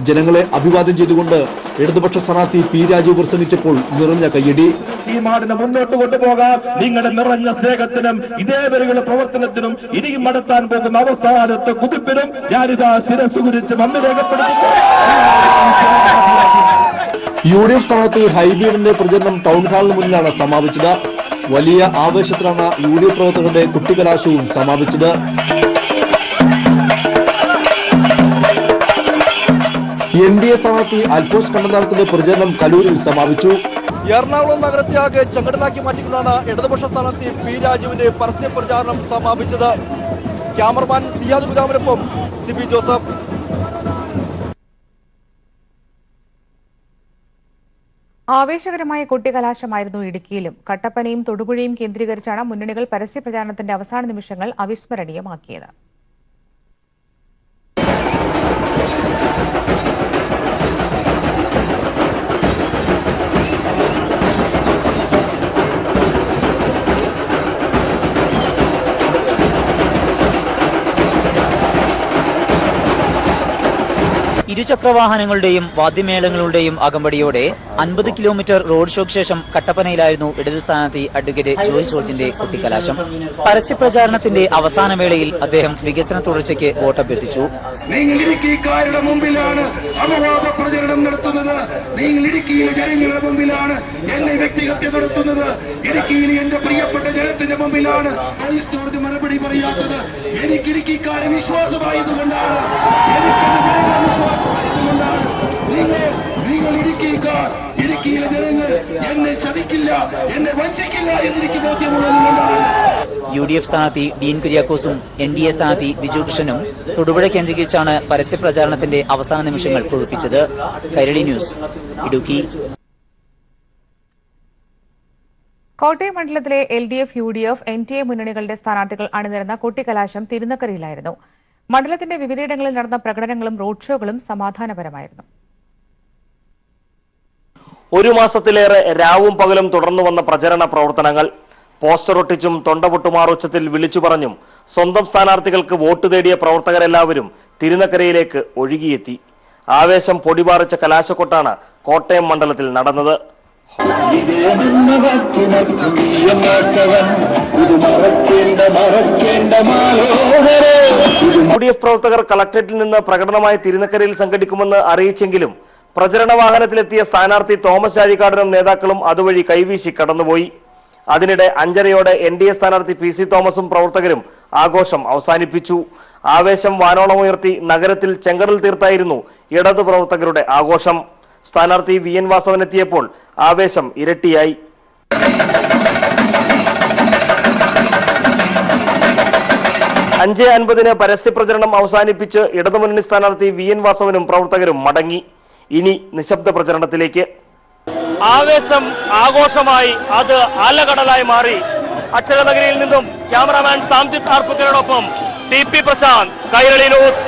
ജനങ്ങളെ അഭിവാദ്യം ചെയ്തുകൊണ്ട് ഇടതുപക്ഷ സ്ഥാനാർത്ഥി P. രാജീവ് പ്രസംഗിച്ചപ്പോൾ നിറഞ്ഞ കയ്യടി. ഈ നാടിനെ മുന്നോട്ട് കൊണ്ടുപോകാൻ നിങ്ങളുടെ നിറഞ്ഞ സ്നേഹത്തിനും ഇതേവരെയുള്ള പ്രവർത്തനത്തിനും ഇനിയും നടത്താൻ പോകുന്ന അവസ്ഥാനത്തെ കുതിപ്പിനും ഞാനിതാ ശിരസ് കുരിച്ച് നന്ദി രേഖപ്പെടുത്തുന്നു. UDF സ്ഥാനാർത്ഥി ഹൈബീഡിന്റെ പ്രചരണം ടൗൺ ഹാളിന് മുന്നിലാണ് സമാപിച്ചത്. വലിയ ആവേശത്തിലാണ് UDF പ്രവർത്തകരുടെ കുട്ടിക്കലാശവും സമാപിച്ചത്. NDA സ്ഥാനാർത്ഥി അൽഫോസ് കണ്ണന്താനത്തിന്റെ പ്രചരണം കലൂരിൽ സമാപിച്ചു. എറണാകുളം നഗരത്തെയാകെ ചെങ്കടലാക്കി മാറ്റിക്കൊണ്ടാണ് ഇടതുപക്ഷ സ്ഥാനാർത്ഥി P. രാജീവിന്റെ പരസ്യ പ്രചാരണം സമാപിച്ചത്. ക്യാമറമാൻ സിയാദ് ഗുലാമിനൊപ്പം സിബി ജോസഫ്. ആവേശകരമായ കൊട്ടിക്കലാശമായിരുന്നു ഇടുക്കിയിലും. കട്ടപ്പനയും തൊടുപുഴയും കേന്ദ്രീകരിച്ചാണ് മുന്നണികൾ പരസ്യപ്രചാരണത്തിന്റെ അവസാന നിമിഷങ്ങൾ അവിസ്മരണീയമാക്കിയത്. ഇരുചക്രവാഹനങ്ങളുടെയും വാദ്യമേളങ്ങളുടെയും അകമ്പടിയോടെ 50 കിലോമീറ്റർ റോഡ് ഷോയ്ക്ക് ശേഷം കട്ടപ്പനയിലായിരുന്നു ഇടത് സ്ഥാനാർത്ഥി അഡ്വക്കേറ്റ് ജോയ് ജോർജിന്റെ കൊട്ടിക്കലാശം. പരസ്യപ്രചാരണത്തിന്റെ അവസാന വേളയിൽ അദ്ദേഹം വികസന തുടർച്ചയ്ക്ക് വോട്ടഭ്യർത്ഥിച്ചു. നിങ്ങൾ ഇടുക്കിക്കാരുടെ മുമ്പിലാണ് അപവാദ പ്രചരണം നടത്തുന്നത്. നിങ്ങൾ ഇടുക്കിയിലെ ജനങ്ങളുടെ മുമ്പിലാണ് എന്നെ വ്യക്തിഹത്യ നടത്തുന്നത്. ഇടുക്കിയിലെ എന്റെ പ്രിയപ്പെട്ട ജനത്തിന്റെ മുമ്പിലാണ് ജോയ്സ് ജോർജ് മറുപടി പറയാത്തത്. എനിക്ക് ഇടുക്കിക്കാരെ വിശ്വാസമായതുകൊണ്ടാണ്. നിങ്ങൾ ഇടുക്കിക്കാർ, ഇടുക്കിയിലെ ജനങ്ങൾ എന്നെ ചതിക്കില്ല, എന്നെ വഞ്ചിക്കില്ല എന്നെനിക്ക് ബോധ്യമുള്ളതുകൊണ്ടാണ്. UDF സ്ഥാനാർത്ഥി ഡീൻ കുര്യാക്കോസും NDA സ്ഥാനാർത്ഥി ബിജു കൃഷ്ണനും തൊടുപുഴ കേന്ദ്രീകരിച്ചാണ് പരസ്യപ്രചാരണത്തിന്റെ അവസാന നിമിഷങ്ങൾ കൊഴുപ്പിച്ചത്. കൈരളി ന്യൂസ്, ഇടുക്കി. കോട്ടയം മണ്ഡലത്തിലെ LDF, UDF, NTA മുന്നണികളുടെ സ്ഥാനാർത്ഥികൾ അണിനിരന്ന കൊട്ടിക്കലാശം തിരുനക്കരയിലായിരുന്നു. മണ്ഡലത്തിന്റെ വിവിധയിടങ്ങളിൽ നടന്ന പ്രകടനങ്ങളും റോഡ് ഷോകളും സമാധാനപരമായിരുന്നു. ഒരു മാസത്തിലേറെ രാവും പകലും തുടർന്നു വന്ന പ്രചരണ പ്രവർത്തനങ്ങൾ പോസ്റ്റർ ഒട്ടിച്ചും തൊണ്ടപൊട്ടുമാർ ഉച്ചത്തിൽ വിളിച്ചു പറഞ്ഞും സ്വന്തം സ്ഥാനാർത്ഥികൾക്ക് വോട്ട് തേടിയ പ്രവർത്തകരെല്ലാവരും തിരുനക്കരയിലേക്ക് ഒഴുകിയെത്തി. ആവേശം പൊടിപാറിച്ച കലാശക്കൊട്ടാണ് കോട്ടയം മണ്ഡലത്തിൽ നടന്നത്. UDF പ്രവർത്തകർ കളക്ടറേറ്റിൽ നിന്ന് പ്രകടനമായി തിരുനക്കരയിൽ സംഘടിക്കുമെന്ന് അറിയിച്ചെങ്കിലും പ്രചരണ വാഹനത്തിലെത്തിയ സ്ഥാനാർത്ഥി തോമസ് ചാഴിക്കാടനും നേതാക്കളും അതുവഴി കൈവീശി കടന്നുപോയി. അതിനിടെ 5:30 NDA സ്ഥാനാർത്ഥി PC തോമസും പ്രവർത്തകരും ആഘോഷം അവസാനിപ്പിച്ചു. ആവേശം വാനോളമുയർത്തി നഗരത്തിൽ ചെങ്കടൽ തീർത്തായിരുന്നു ഇടതു പ്രവർത്തകരുടെ ആഘോഷം. സ്ഥാനാർത്ഥി VN വാസവൻ എത്തിയപ്പോൾ ആവേശം ഇരട്ടിയായി. അഞ്ച് 50 പരസ്യപ്രചരണം അവസാനിപ്പിച്ച് ഇടതുമുന്നണി സ്ഥാനാർത്ഥി VN വാസവനും പ്രവർത്തകരും മടങ്ങി. ഇനി നിശബ്ദ പ്രചരണത്തിലേക്ക്. ആവേശം ആഘോഷമായി, അത് അലകടലായി മാറി. അക്ഷരനഗരിയിൽ നിന്നും ക്യാമറാമാൻ സാംജിത് ആർപ്പുക്കരോടൊപ്പം TP പ്രശാന്ത്, കൈരളി ന്യൂസ്.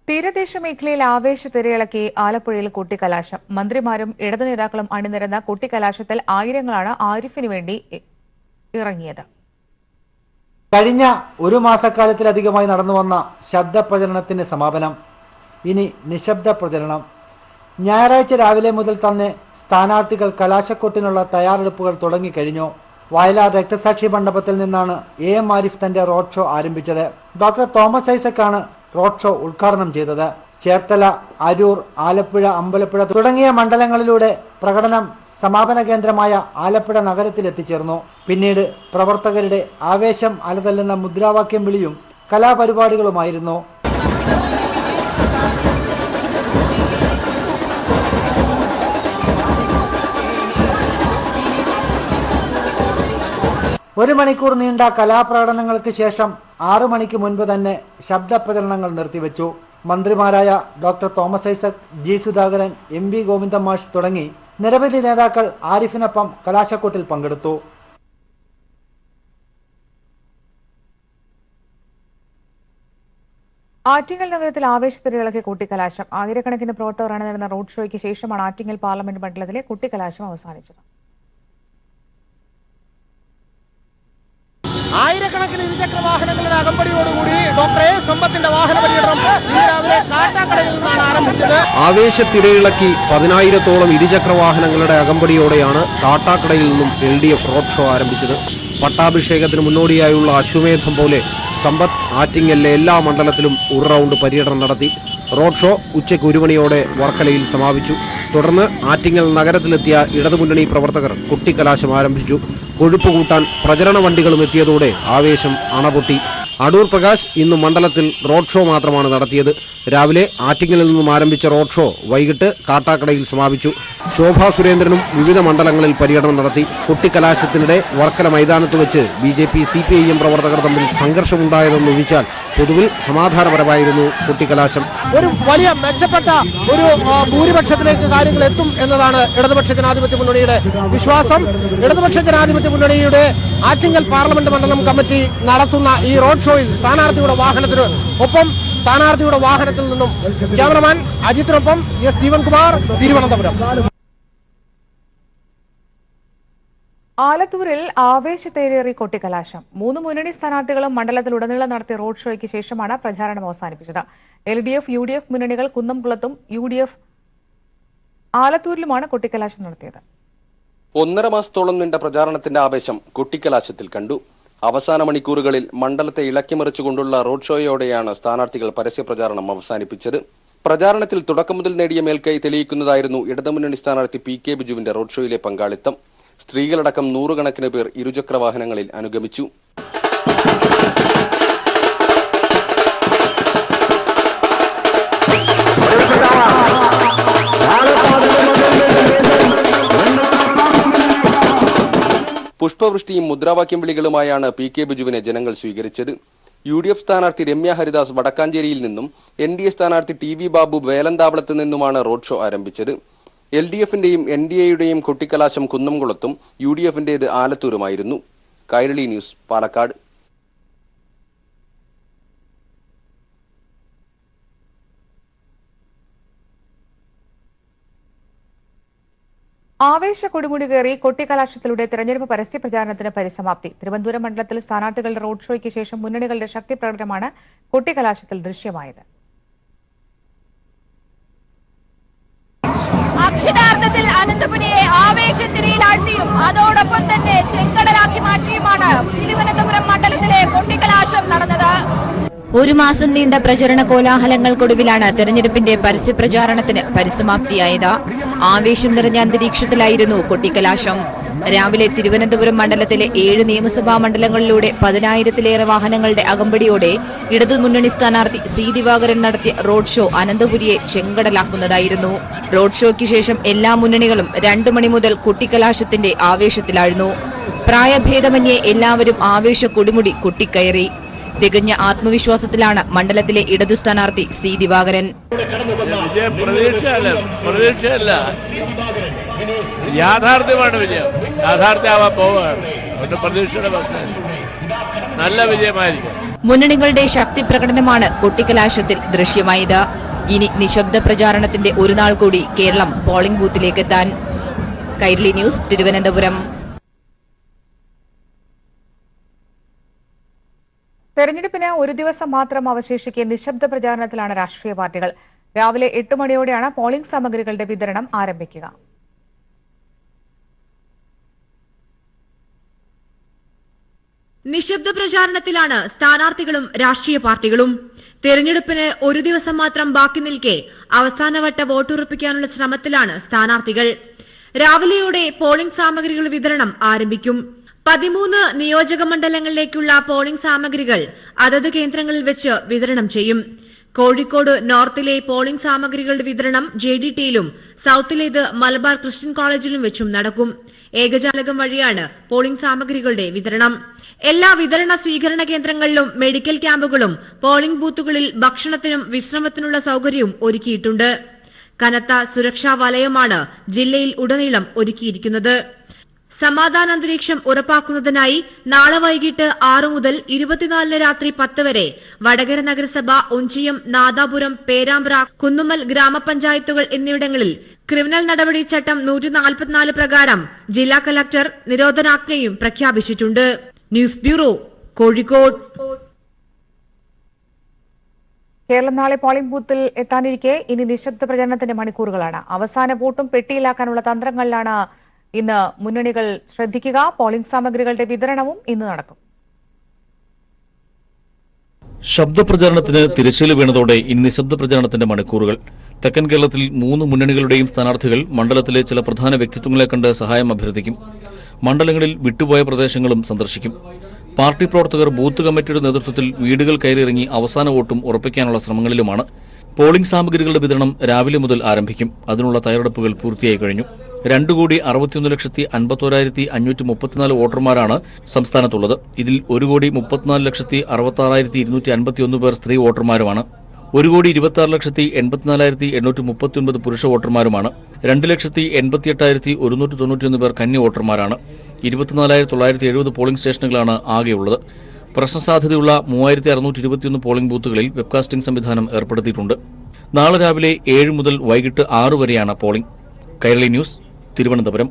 തീരദേശ മേഖലയിൽ ആവേശ തിരയിളക്കി ആലപ്പുഴയിൽ കൊട്ടിക്കലാശം. മന്ത്രിമാരും ഇടതു നേതാക്കളും അണിനിരന്ന കൊട്ടിക്കലാശത്തിൽ ആയിരങ്ങളാണ് ആരിഫിന് വേണ്ടി ഇറങ്ങിയത്. കഴിഞ്ഞ ഒരു മാസക്കാലത്തിലധികമായി നടന്നുവന്ന ശബ്ദ പ്രചരണത്തിന് സമാപനം. ഇനി നിശബ്ദ പ്രചരണം. ഞായറാഴ്ച രാവിലെ മുതൽ തന്നെ സ്ഥാനാർത്ഥികൾ കലാശക്കൊട്ടിനുള്ള തയ്യാറെടുപ്പുകൾ തുടങ്ങിക്കഴിഞ്ഞു. വയലാർ രക്തസാക്ഷി മണ്ഡപത്തിൽ നിന്നാണ് AM ആരിഫ് തന്റെ റോഡ് ഷോ ആരംഭിച്ചത്. ഡോക്ടർ തോമസ് ഐസക്കാണ് റോഡ് ഷോ ഉദ്ഘാടനം ചെയ്തത്. ചേർത്തല, അരൂർ, ആലപ്പുഴ, അമ്പലപ്പുഴ തുടങ്ങിയ മണ്ഡലങ്ങളിലൂടെ പ്രകടനം സമാപന കേന്ദ്രമായ ആലപ്പുഴ നഗരത്തിൽ എത്തിച്ചേർന്നു. പിന്നീട് പ്രവർത്തകരുടെ ആവേശം അലതല്ലുന്ന മുദ്രാവാക്യം വിളിയും കലാപരിപാടികളുമായിരുന്നു. ഒരു മണിക്കൂർ നീണ്ട കലാപ്രകടനങ്ങൾക്ക് ശേഷം 6 മണിക്ക് മുൻപ് തന്നെ ശബ്ദ പ്രചരണങ്ങൾ നിർത്തിവെച്ചു. മന്ത്രിമാരായ doctor Thomas Isaac, G Sudhakaran, MV Govindan മാഷ് തുടങ്ങി നിരവധി നേതാക്കൾ ആരിഫിനൊപ്പം കലാശക്കൊട്ടിൽ പങ്കെടുത്തു. ആറ്റിങ്ങൽ നഗരത്തിൽ ആവേശത്തിരയിളക്കിയ കൊട്ടിക്കലാശം. ആയിരക്കണക്കിന് പ്രവർത്തകർ അണിനിരന്ന റോഡ് ഷോയ്ക്ക് ശേഷമാണ് ആറ്റിങ്ങൽ പാർലമെന്റ് മണ്ഡലത്തിലെ കൊട്ടിക്കലാശം അവസാനിച്ചത്. ആയിരക്കണക്കിന് ഇരുചക്ര വാഹനങ്ങളുടെ അകമ്പടിയോടുകൂടി ഡോക്ടർ A സമ്പത്തിന്റെ വാഹന പര്യടനം ഇന്ന് രാവിലെ കാട്ടാക്കടയിൽ നിന്നാണ് ആരംഭിച്ചത്. ആവേശത്തിരയിളക്കി 10,000-ഓളം ഇരുചക്ര വാഹനങ്ങളുടെ അകമ്പടിയോടെയാണ് കാട്ടാക്കടയിൽ നിന്നും LDF റോഡ് ഷോ ആരംഭിച്ചത്. പട്ടാഭിഷേകത്തിന് മുന്നോടിയായുള്ള അശ്വമേധം പോലെ സമ്പത്ത് ആറ്റിങ്ങലിലെ എല്ലാ മണ്ഡലത്തിലും ഒരു റൗണ്ട് പര്യടനം നടത്തി. റോഡ് ഷോ ഉച്ചയ്ക്ക് 1 മണിയോടെ വർക്കലയിൽ സമാപിച്ചു. തുടർന്ന് ആറ്റിങ്ങൽ നഗരത്തിലെത്തിയ ഇടതുമുന്നണി പ്രവർത്തകർ കുട്ടിക്കലാശം ആരംഭിച്ചു. കൊഴുപ്പ് കൂട്ടാൻ പ്രചരണ വണ്ടികളും എത്തിയതോടെ ആവേശം അണപൊട്ടി. അടൂർ പ്രകാശ് ഇന്ന് മണ്ഡലത്തിൽ റോഡ് ഷോ മാത്രമാണ് നടത്തിയത്. രാവിലെ ആറ്റിങ്ങലിൽ നിന്നും ആരംഭിച്ച റോഡ് ഷോ വൈകിട്ട് കാട്ടാക്കടയിൽ സമാപിച്ചു. ശോഭാ സുരേന്ദ്രനും വിവിധ മണ്ഡലങ്ങളിൽ പര്യടനം നടത്തി. കുട്ടിക്കലാശത്തിനിടെ വർക്കല മൈതാനത്ത് വെച്ച് BJP CPIM പ്രവർത്തകർ തമ്മിൽ സംഘർഷമുണ്ടായതെന്നൊഴിച്ചാൽ പൊതുവിൽ സമാധാനപരമായിരുന്നു കുട്ടിക്കലാശം. ഒരു വലിയ മെച്ചപ്പെട്ട ഒരു ഭൂരിപക്ഷത്തിലേക്ക് കാര്യങ്ങൾ എത്തും എന്നതാണ് ഇടതുപക്ഷ ജനാധിപത്യ മുന്നണിയുടെ വിശ്വാസം. ഇടതുപക്ഷ ജനാധിപത്യ മുന്നണിയുടെ ആറ്റിങ്ങൽ പാർലമെന്റ് മണ്ഡലം കമ്മിറ്റി നടത്തുന്ന ഈ റോഡ് ഷോയിൽ സ്ഥാനാർത്ഥിയുടെ വാഹനത്തിന് ഒപ്പം സ്ഥാനാർത്ഥിയുടെ വാഹനത്തിൽ നിന്നും ക്യാമറമാൻ അജിത്തിനൊപ്പം S ജീവൻകുമാർ, തിരുവനന്തപുരം. ആലത്തൂരിൽ ആവേശത്തേരേറി കൊട്ടിക്കലാശം. 3 മുന്നണി സ്ഥാനാർത്ഥികളും മണ്ഡലത്തിലുടനീളം നടത്തിയ റോഡ് ഷോയ്ക്ക് ശേഷമാണ് പ്രചാരണം അവസാനിപ്പിച്ചത്. LDF, UDF മുന്നണികൾ കുന്നംകുളത്തും UDF ആലത്തൂരിലുമാണ് കൊട്ടിക്കലാശം നടത്തിയത്. 1.5 മാസത്തോളം നീണ്ട പ്രചാരണത്തിന്റെ ആവേശം കൊട്ടിക്കലാശത്തിൽ കണ്ടു. അവസാന മണിക്കൂറുകളിൽ മണ്ഡലത്തെ ഇളക്കിമറിച്ചുകൊണ്ടുള്ള റോഡ് ഷോയോടെയാണ് സ്ഥാനാർത്ഥികൾ പരസ്യപ്രചാരണം അവസാനിപ്പിച്ചത്. പ്രചാരണത്തിൽ തുടക്കം മുതൽ നേടിയ മേൽക്കൈ തെളിയിക്കുന്നതായിരുന്നു ഇടതുമുന്നണി സ്ഥാനാർത്ഥി PK ബിജുവിന്റെ റോഡ് ഷോയിലെ പങ്കാളിത്തം. സ്ത്രീകളടക്കം 100 കണക്കിന് പേർ ഇരുചക്ര വാഹനങ്ങളിൽ അനുഗമിച്ചു. പുഷ്പവൃഷ്ടിയും മുദ്രാവാക്യം വിളികളുമായാണ് PK ബിജുവിനെ ജനങ്ങൾ സ്വീകരിച്ചത്. UDF സ്ഥാനാർത്ഥി രമ്യ ഹരിദാസ് വടക്കാഞ്ചേരിയിൽ നിന്നും NDA സ്ഥാനാർത്ഥി TV ബാബു വേലന്താവളത്ത് നിന്നുമാണ് റോഡ് ഷോ ആരംഭിച്ചത്. LDFന്റെയും NDAയുടെയും കൊട്ടിക്കലാശം കുന്നംകുളത്തും UDFന്റേത് ആലത്തൂരുമായിരുന്നു. കൈരളി ന്യൂസ്, പാലക്കാട്. ആവേശ കൊടുമുടി കയറി കൊട്ടിക്കലാശത്തിലൂടെ തെരഞ്ഞെടുപ്പ് പരസ്യ പ്രചാരണത്തിന് പരിസമാപ്തി. തിരുവനന്തപുരം മണ്ഡലത്തിൽ സ്ഥാനാർത്ഥികളുടെ റോഡ് ഷോയ്ക്ക് ശേഷം മുന്നണികളുടെ ശക്തി പ്രകടനമാണ് കൊട്ടിക്കലാശത്തിൽ ദൃശ്യമായത്. അക്ഷരാർത്ഥത്തിൽ അനന്തപുരിയെ ആവേശത്തിരയിലാഴ്ത്തിയും അതോടൊപ്പം തന്നെ ചെങ്കടലാക്കി മാറ്റിയുമാണ് തിരുവനന്തപുരം മണ്ഡലത്തിലെ കൊട്ടിക്കലാശം നടന്നത്. ഒരു മാസം നീണ്ട പ്രചരണ കോലാഹലങ്ങൾക്കൊടുവിലാണ് തെരഞ്ഞെടുപ്പിന്റെ പരസ്യപ്രചാരണത്തിന് പരിസമാപ്തിയായത്. ആവേശം നിറഞ്ഞ അന്തരീക്ഷത്തിലായിരുന്നു കൊട്ടിക്കലാശം. രാവിലെ തിരുവനന്തപുരം മണ്ഡലത്തിലെ 7 നിയമസഭാ മണ്ഡലങ്ങളിലൂടെ 10,000-ലേറെ വാഹനങ്ങളുടെ അകമ്പടിയോടെ ഇടതുമുന്നണി സ്ഥാനാർത്ഥി C. ദിവാകരൻ നടത്തിയ റോഡ് ഷോ അനന്തപുരിയെ ചെങ്കടലാക്കുന്നതായിരുന്നു. റോഡ് ഷോയ്ക്ക് ശേഷം എല്ലാ മുന്നണികളും 2 മണി മുതൽ കൊട്ടിക്കലാശത്തിന്റെ ആവേശത്തിലായിരുന്നു. പ്രായഭേദമന്യേ എല്ലാവരും ആവേശ കൊടുമുടി കൊട്ടിക്കയറി. തികഞ്ഞ ആത്മവിശ്വാസത്തിലാണ് മണ്ഡലത്തിലെ ഇടതു സ്ഥാനാർത്ഥി C. ദിവാകരൻ. യാഥാർത്ഥ്യമാണ് വിജയം. യാഥാർത്ഥ്യമാവാൻ പോവുകയാണ്. പ്രതീക്ഷയുടെ നല്ല വിജയമായിരിക്കും. മുന്നണികളുടെ ശക്തി പ്രകടനമാണ് കൊട്ടിക്കലാശത്തിൽ ദൃശ്യമായത്. ഇനി നിശബ്ദ പ്രചാരണത്തിന്റെ ഒരു നാൾ കൂടി കേരളം പോളിംഗ് ബൂത്തിലേക്കെത്താൻ. കൈരളി ന്യൂസ്, തിരുവനന്തപുരം. തെരഞ്ഞെടുപ്പിന് ഒരു ദിവസം മാത്രം അവശേഷിക്കെ നിശബ്ദ പ്രചാരണത്തിലാണ് രാഷ്ട്രീയ പാർട്ടികൾ. രാവിലെ 8 മണിയോടെയാണ് പോളിംഗ് സാമഗ്രികളുടെ വിതരണം ആരംഭിക്കുക. നിശബ്ദ പ്രചാരണത്തിലാണ് സ്ഥാനാർത്ഥികളും രാഷ്ട്രീയ പാർട്ടികളും. തെരഞ്ഞെടുപ്പിന് ഒരു ദിവസം മാത്രം ബാക്കി നിൽക്കെ അവസാനവട്ട വോട്ടുറപ്പിക്കാനുള്ള ശ്രമത്തിലാണ് സ്ഥാനാർത്ഥികൾ. രാവിലെയോടെ പോളിംഗ് സാമഗ്രികൾ വിതരണം ആരംഭിക്കും. 13 നിയോജക മണ്ഡലങ്ങളിലേക്കുള്ള പോളിംഗ് സാമഗ്രികൾ അതത് കേന്ദ്രങ്ങളിൽ വെച്ച് വിതരണം ചെയ്യും. കോഴിക്കോട് നോർത്തിലെ പോളിംഗ് സാമഗ്രികളുടെ വിതരണം JDTയിലും സൌത്തിലേത് മലബാർ ക്രിസ്ത്യൻ കോളേജിലും വെച്ചും നടക്കും. ഏകജാലകം വഴിയാണ് പോളിംഗ് സാമഗ്രികളുടെ വിതരണം. എല്ലാ വിതരണ സ്വീകരണ കേന്ദ്രങ്ങളിലും മെഡിക്കൽ ക്യാമ്പുകളും പോളിംഗ് ബൂത്തുകളിൽ ഭക്ഷണത്തിനും വിശ്രമത്തിനുള്ള സൌകര്യവും ഒരുക്കിയിട്ടുണ്ട്. കനത്ത സുരക്ഷാ വലയമാണ് ജില്ലയിൽ ഉടനീളം ഒരുക്കിയിരിക്കുന്നത്. സമാധാന അന്തരീക്ഷം ഉറപ്പാക്കുന്നതിനായി നാളെ വൈകിട്ട് 6 മുതൽ 24 രാത്രി 10 വരെ വടകര നഗരസഭ, ഒഞ്ചിയം, നാദാപുരം, പേരാമ്പ്ര, കുന്നുമ്മൽ ഗ്രാമപഞ്ചായത്തുകൾ എന്നിവിടങ്ങളിൽ ക്രിമിനൽ നടപടി ചട്ടം 144 പ്രകാരം ജില്ലാ കലക്ടർ നിരോധനാജ്ഞയും പ്രഖ്യാപിച്ചിട്ടുണ്ട്. News bureau, Kozhikode. കേരളം നാളെ പോളിംഗ് ബൂത്തിൽ എത്താനിരിക്കെ ഇനി നിശബ്ദ പ്രചരണത്തിന്റെ മണിക്കൂറുകളാണ്. അവസാന വോട്ടും പെട്ടിയിലാക്കാനുള്ള തന്ത്രങ്ങളിലാണ് ഇന്ന് മുന്നണികൾ ശ്രദ്ധിക്കുക. പോളിംഗ് സാമഗ്രികളുടെ വിതരണവും ഇന്ന് നടക്കും. ശബ്ദപ്രചാരണത്തിന് തിരശ്ശീല വീണതോടെ ഇനി നിശബ്ദ പ്രചാരണത്തിന്റെ മണിക്കൂറുകൾ. തെക്കൻ കേരളത്തിൽ 3 മുന്നണികളുടെയും സ്ഥാനാർത്ഥികൾ മണ്ഡലത്തിലെ ചില പ്രധാന വ്യക്തിത്വങ്ങളെ കണ്ട് സഹായം അഭ്യർത്ഥിക്കും. മണ്ഡലങ്ങളിൽ വിട്ടുപോയ പ്രദേശങ്ങളും സന്ദർശിക്കും. പാർട്ടി പ്രവർത്തകർ ബൂത്ത് കമ്മിറ്റിയുടെ നേതൃത്വത്തിൽ വീടുകൾ കയറിയിറങ്ങി അവസാന വോട്ടും ഉറപ്പിക്കാനുള്ള ശ്രമങ്ങളിലുമാണ്. പോളിംഗ് സാമഗ്രികളുടെ വിതരണം രാവിലെ മുതൽ ആരംഭിക്കും. അതിനുള്ള തയ്യാറെടുപ്പുകൾ പൂർത്തിയായി കഴിഞ്ഞു. 2,61,51,534 വോട്ടർമാരാണ് സംസ്ഥാനത്തുള്ളത്. ഇതിൽ 1,34,66,251 പേർ സ്ത്രീ വോട്ടർമാരുമാണ്. 1,26,84,839 പുരുഷ വോട്ടർമാരുമാണ്. 2,88,191 പേർ കന്നി വോട്ടർമാരാണ്. 24,970 പോളിംഗ് സ്റ്റേഷനുകളാണ് ആകെയുള്ളത്. പ്രശ്നസാധ്യതയുള്ള 3,621 പോളിംഗ് ബൂത്തുകളിൽ വെബ്കാസ്റ്റിംഗ് സംവിധാനം ഏർപ്പെടുത്തിയിട്ടുണ്ട്. നാളെ രാവിലെ 7 മുതൽ വൈകിട്ട് 6 വരെയാണ് പോളിംഗ്. കൈരളി ന്യൂസ്, തിരുവനന്തപുരം.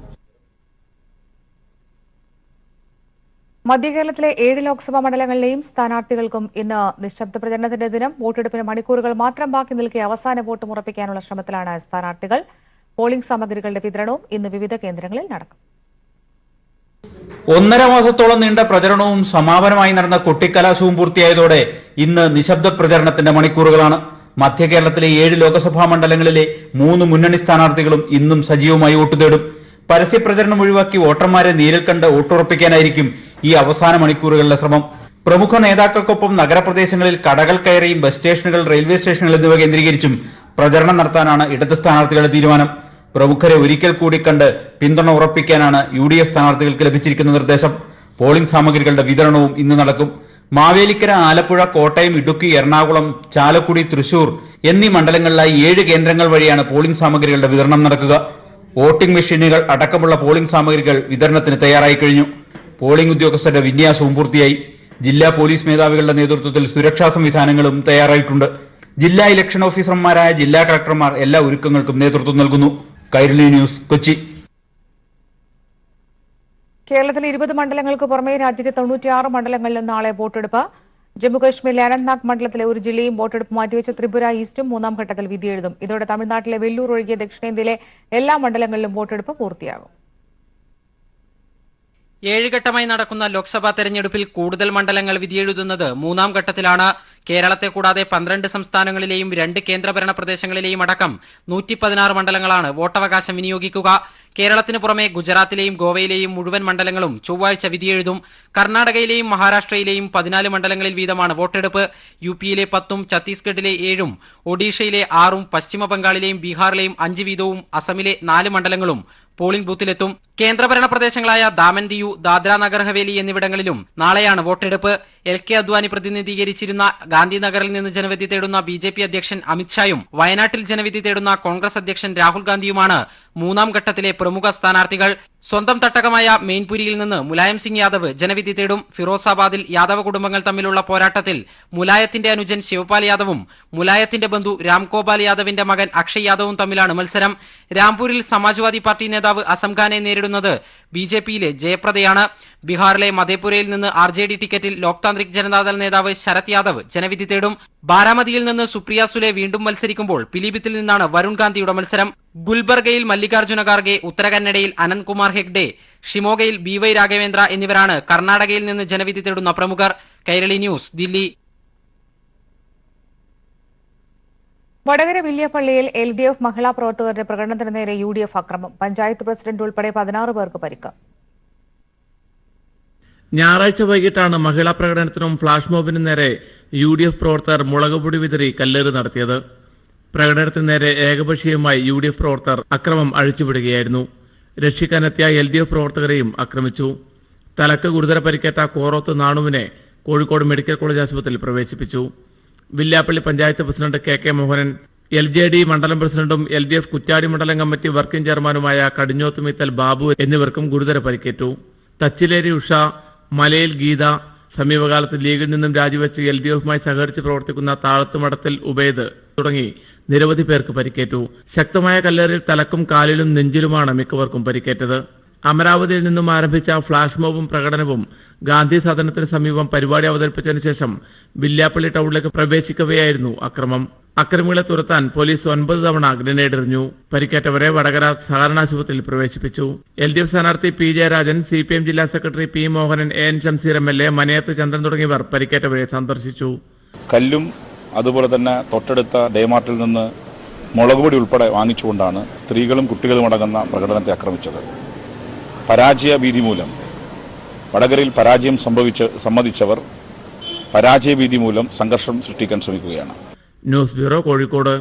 മധ്യകേരളത്തിലെ 7 ലോക്സഭാ മണ്ഡലങ്ങളിലെയും സ്ഥാനാർത്ഥികൾക്കും ഇന്ന് നിശബ്ദ പ്രചരണത്തിന്റെ ദിനം. വോട്ടെടുപ്പിന് മണിക്കൂറുകൾ മാത്രം ബാക്കി നിൽക്കെ അവസാന വോട്ട് ഉറപ്പിക്കാനുള്ള ശ്രമത്തിലാണ് സ്ഥാനാർത്ഥികൾ. പോളിംഗ് സാമഗ്രികളുടെ വിതരണവും ഇന്ന് വിവിധ കേന്ദ്രങ്ങളിൽ നടക്കും. 1.5 മാസത്തോളം നീണ്ട പ്രചരണവും സമാപനമായി നടന്ന കൊട്ടിക്കലാശവും പൂർത്തിയായതോടെ ഇന്ന് നിശബ്ദ പ്രചരണത്തിന്റെ മണിക്കൂറുകളാണ്. മധ്യകേരളത്തിലെ 7 ലോക്സഭാ മണ്ഡലങ്ങളിലെ 3 മുന്നണി സ്ഥാനാർത്ഥികളും ഇന്നും സജീവമായി വോട്ട് തേടും. പരസ്യപ്രചരണം ഒഴിവാക്കി വോട്ടർമാരെ നേരിൽ കണ്ട് വോട്ടുറപ്പിക്കാനായിരിക്കും ഈ അവസാന മണിക്കൂറുകളിലെ ശ്രമം. പ്രമുഖ നേതാക്കൾക്കൊപ്പം നഗരപ്രദേശങ്ങളിൽ കടകൾ കയറിയും ബസ് സ്റ്റേഷനുകൾ, റെയിൽവേ സ്റ്റേഷനുകൾ എന്നിവ കേന്ദ്രീകരിച്ചും പ്രചരണം നടത്താനാണ് ഇടത് സ്ഥാനാർത്ഥികളുടെ തീരുമാനം. പ്രമുഖരെ ഒരിക്കൽ കൂടി കണ്ട് പിന്തുണ ഉറപ്പിക്കാനാണ് UDF സ്ഥാനാർത്ഥികൾക്ക് ലഭിച്ചിരിക്കുന്ന നിർദ്ദേശം. പോളിംഗ് സാമഗ്രികളുടെ വിതരണവും ഇന്ന് നടക്കും. മാവേലിക്കര, ആലപ്പുഴ, കോട്ടയം, ഇടുക്കി, എറണാകുളം, ചാലക്കുടി, തൃശൂർ എന്നീ മണ്ഡലങ്ങളിലായി 7 കേന്ദ്രങ്ങൾ വഴിയാണ് പോളിംഗ് സാമഗ്രികളുടെ വിതരണം നടക്കുക. വോട്ടിംഗ് മെഷീനുകൾ അടക്കമുള്ള പോളിംഗ് സാമഗ്രികൾ വിതരണത്തിന് തയ്യാറായി കഴിഞ്ഞു. പോളിംഗ് ഉദ്യോഗസ്ഥരുടെ വിന്യാസവും പൂർത്തിയായി. ജില്ലാ പോലീസ് മേധാവികളുടെ നേതൃത്വത്തിൽ സുരക്ഷാ സംവിധാനങ്ങളും തയ്യാറായിട്ടുണ്ട്. ജില്ലാ ഇലക്ഷൻ ഓഫീസർമാരായ ജില്ലാ കളക്ടർമാർ എല്ലാ ഒരുക്കങ്ങൾക്കും നേതൃത്വം നൽകുന്നു. കൈരളി ന്യൂസ്, കൊച്ചി. കേരളത്തിൽ 20 മണ്ഡലങ്ങൾക്ക് പുറമെ രാജ്യത്തെ 96 മണ്ഡലങ്ങളിലും നാളെ വോട്ടെടുപ്പ്. ജമ്മുകശ്മീരിലെ അനന്ത്നാഗ് മണ്ഡലത്തിലെ ഒരു ജില്ലയും വോട്ടെടുപ്പ് മാറ്റിവെച്ച ത്രിപുര ഈസ്റ്റും 3ാം ഘട്ടത്തിൽ വിധിയെഴുതും. ഇതോടെ തമിഴ്നാട്ടിലെ വെല്ലൂർ ഒഴികെ ദക്ഷിണേന്ത്യയിലെ എല്ലാ മണ്ഡലങ്ങളിലും വോട്ടെടുപ്പ് പൂർത്തിയാകും. 7 ഘട്ടമായി നടക്കുന്ന ലോക്സഭാ തെരഞ്ഞെടുപ്പിൽ കൂടുതൽ മണ്ഡലങ്ങൾ വിധിയെഴുതുന്നത് 3ാം ഘട്ടത്തിലാണ്. കേരളത്തെ കൂടാതെ 12 സംസ്ഥാനങ്ങളിലെയും 2 കേന്ദ്രഭരണ പ്രദേശങ്ങളിലെയും അടക്കം 116 മണ്ഡലങ്ങളാണ് വോട്ടവകാശം വിനിയോഗിക്കുക. കേരളത്തിന് പുറമെ ഗുജറാത്തിലെയും ഗോവയിലെയും മുഴുവൻ മണ്ഡലങ്ങളും ചൊവ്വാഴ്ച വിധിയെഴുതും. കർണാടകയിലെയും മഹാരാഷ്ട്രയിലെയും 14 മണ്ഡലങ്ങളിൽ വീതമാണ് വോട്ടെടുപ്പ്. UP-യിലെ 10ഉം ഛത്തീസ്ഗഡിലെ 7ഉം ഒഡീഷയിലെ 6ഉം പശ്ചിമ ബംഗാളിലെയും ബീഹാറിലെയും 5 വീതവും അസമിലെ 4 മണ്ഡലങ്ങളും പോളിംഗ് ബൂത്തിലെത്തും. കേന്ദ്രഭരണ പ്രദേശങ്ങളായ ദാമൻ ദിയു, ദാദ്ര നഗർ ഹവേലി എന്നിവിടങ്ങളിലും നാളെയാണ് വോട്ടെടുപ്പ്. LK അദ്വാനി പ്രതിനിധീകരിച്ചിരുന്ന ഗാന്ധിനഗറിൽ നിന്ന് ജനവിധി തേടുന്ന BJP അധ്യക്ഷൻ അമിത്ഷായും വയനാട്ടിൽ ജനവിധി തേടുന്ന കോൺഗ്രസ് അധ്യക്ഷൻ രാഹുൽ ഗാന്ധിയുമാണ് 3ാം ഘട്ടത്തിലെ പ്രമുഖ സ്ഥാനാർത്ഥികൾ. സ്വന്തം തട്ടകമായ മെയിൻപുരിയിൽ നിന്ന് മുലായം സിംഗ് യാദവ് ജനവിധി തേടും. ഫിറോസാബാദിൽ യാദവ കുടുംബങ്ങൾ തമ്മിലുള്ള പോരാട്ടത്തിൽ മുലായത്തിന്റെ അനുജൻ ശിവപാൽ യാദവും മുലായത്തിന്റെ ബന്ധു രാംഗോപാൽ യാദവിന്റെ മകൻ അക്ഷയ് യാദവും തമ്മിലാണ് മത്സരം. രാംപൂരിൽ സമാജ്വാദി പാർട്ടി നേതാവ് അസം ഖാനെ നേരിടുന്നത് BJP-യിലെ ജയപ്രദയാണ്. ബീഹാറിലെ മധേപുരയിൽ നിന്ന് RJD ടിക്കറ്റിൽ ലോക് താന്ത്രിക് ജനതാദൾ നേതാവ് ശരത് യാദവ് ജനവിധി തേടും. ബാരാമതിയിൽ നിന്ന് സുപ്രിയ സുലെ വീണ്ടും മത്സരിക്കുമ്പോൾ പിലിഭിത്തിൽ നിന്നാണ് വരുൺ ഗാന്ധിയുടെ മത്സരം. ഗുൽബർഗയിൽ മല്ലികാർജുന ഖാർഗെ, ഉത്തരകന്നഡയിൽ അനന്ത് കുമാർ ഹെഗ്ഡെ, ഷിമോഗയിൽ BY രാഘവേന്ദ്ര എന്നിവരാണ് കർണാടകയിൽ നിന്ന് ജനവിധി തേടുന്ന പ്രമുഖർ. കൈരളി ന്യൂസ്, ദില്ലി. വടകര വില്യപ്പള്ളിയിൽ LDF മഹിളാ പ്രവർത്തകരുടെ പ്രകടനത്തിന് നേരെ UDF അക്രമം. പഞ്ചായത്ത് പ്രസിഡന്റ് ഉൾപ്പെടെ 16 പേർക്ക് പരിക്ക്. ഞായറാഴ്ച വൈകിട്ടാണ് മഹിളാ പ്രകടനത്തിനും ഫ്ളാഷ് മോബിനും നേരെ UDF പ്രവർത്തകർ മുളകുപൊടി വിതറി കല്ലേറ് നടത്തിയത്. പ്രകടനത്തിന് നേരെ ഏകപക്ഷീയമായി UDF പ്രവർത്തകർ അക്രമം അഴിച്ചുവിടുകയായിരുന്നു. രക്ഷിക്കാനെത്തിയ LDF പ്രവർത്തകരെയും ആക്രമിച്ചു. തലക്ക് ഗുരുതര പരിക്കേറ്റ കോറോത്ത് നാണുവിനെ കോഴിക്കോട് മെഡിക്കൽ കോളേജ് ആശുപത്രിയിൽ പ്രവേശിപ്പിച്ചു. Villiappally panchayat president KK Mohanan, LJD മണ്ഡലം പ്രസിഡന്റും LDF കുറ്റ്യാടി മണ്ഡലം കമ്മിറ്റി വർക്കിംഗ് ചെയർമാനുമായ കടിഞ്ഞോത്ത് മിത്തൽ ബാബു എന്നിവർക്കും ഗുരുതര പരിക്കേറ്റു. തച്ചിലേരി ഉഷ, മലയിൽ ഗീത, സമീപകാലത്ത് ലീഗിൽ നിന്നും രാജിവെച്ച് LDFുമായി സഹകരിച്ച് പ്രവർത്തിക്കുന്ന താഴത്തുമടത്തിൽ ഉബൈദ് തുടങ്ങി നിരവധി പേർക്ക് പരിക്കേറ്റു. ശക്തമായ കല്ലേറിൽ തലക്കും കാലിലും നെഞ്ചിലുമാണ് മിക്കവർക്കും പരിക്കേറ്റത്. അമരാവതിയിൽ നിന്നും ആരംഭിച്ച ഫ്ളാഷ് മോബും പ്രകടനവും ഗാന്ധി സദനത്തിന് സമീപം പരിപാടി അവതരിപ്പിച്ചതിനു ശേഷം വില്യാപ്പള്ളി ടൗണിലേക്ക് പ്രവേശിക്കവെയായിരുന്നു അക്രമം. അക്രമികളെ തുരത്താൻ പോലീസ് 9 തവണ ഗ്രനേഡ് എറിഞ്ഞു. പരിക്കേറ്റവരെ വടകര സഹകരണ ആശുപത്രിയിൽ പ്രവേശിപ്പിച്ചു. LDF സ്ഥാനാർത്ഥി P ജയരാജൻ, CPM ജില്ലാ secretary P Mohanan, AN Shamseer MLA, Manayath Chandran തുടങ്ങിയവർ പരിക്കേറ്റവരെ സന്ദർശിച്ചു. കല്ലും അതുപോലെ തന്നെ തൊട്ടടുത്ത ഡേമാർട്ടിൽ നിന്ന് മുളകുപൊടി ഉൾപ്പെടെ വാങ്ങിച്ചുകൊണ്ടാണ് സ്ത്രീകളും കുട്ടികളും അടങ്ങുന്ന പ്രകടനത്തെ ആക്രമിച്ചത്. പരാജയ ഭീതി മൂലം വടകരയിൽ പരാജയം സമ്മതിച്ചവർ പരാജയ ഭീതി മൂലം സംഘർഷം സൃഷ്ടിക്കാൻ ശ്രമിക്കുകയാണ്. News bureau, Kozhikode.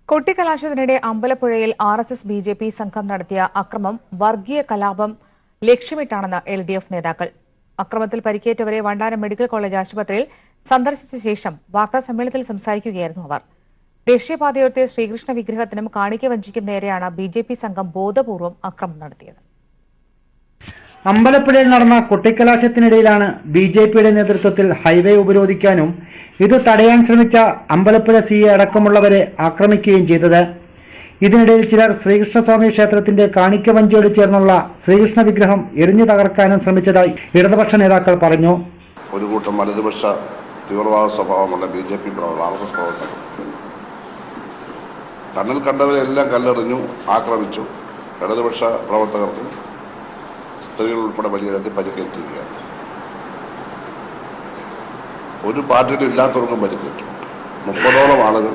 കൊട്ടിക്കലാശത്തിനിടെ അമ്പലപ്പുഴയിൽ RSS BJP സംഘം നടത്തിയ അക്രമം വർഗീയ കലാപം ലക്ഷ്യമിട്ടാണെന്ന് LDF നേതാക്കൾ. അക്രമത്തിൽ പരിക്കേറ്റവരെ വണ്ടാനം മെഡിക്കൽ കോളേജ് ആശുപത്രിയിൽ സന്ദർശിച്ച ശേഷം വാർത്താസമ്മേളനത്തിൽ സംസാരിക്കുകയായിരുന്നു അവർ. ദേശീയപാതയോരത്തെ ശ്രീകൃഷ്ണ വിഗ്രഹത്തിനും കാണിക്ക വഞ്ചിക്കും നേരെയാണ് BJP സംഘം ബോധപൂർവം അക്രമം നടത്തിയത്. അമ്പലപ്പുഴയിൽ നടന്ന കൊട്ടിക്കലാശത്തിനിടയിലാണ് BJPയുടെ നേതൃത്വത്തിൽ ഹൈവേ ഉപരോധിക്കാനും ഇത് തടയാൻ ശ്രമിച്ച അമ്പലപ്പുഴ CA അടക്കമുള്ളവരെ ആക്രമിക്കുകയും ചെയ്തത്. ഇതിനിടയിൽ ചിലർ ശ്രീകൃഷ്ണസ്വാമി ക്ഷേത്രത്തിന്റെ കാണിക്കവഞ്ചിയോട് ചേർന്നുള്ള ശ്രീകൃഷ്ണ വിഗ്രഹം എറിഞ്ഞു തകർക്കാനും ശ്രമിച്ചതായി ഇടതുപക്ഷ നേതാക്കൾ പറഞ്ഞു. ഒരു കൂട്ടം വലതുപക്ഷ തീവ്രവാദ സ്വഭാവമുള്ള BJP RSS പ്രവർത്തകർ കണ്ണിൽ കണ്ടവരെല്ലാം കല്ലെറിഞ്ഞു, ആക്രമിച്ചു. ഇടതുപക്ഷ പ്രവർത്തകർക്കും സ്ത്രീകൾ ഉൾപ്പെടെ വലിയ തരത്തിൽ പരിക്കേറ്റിരിക്കുകയാണ്. ഒരു പാർട്ടിയിലും ഇല്ലാത്തവർക്കും പരിക്കേറ്റു. 30ഓളം ആളുകൾ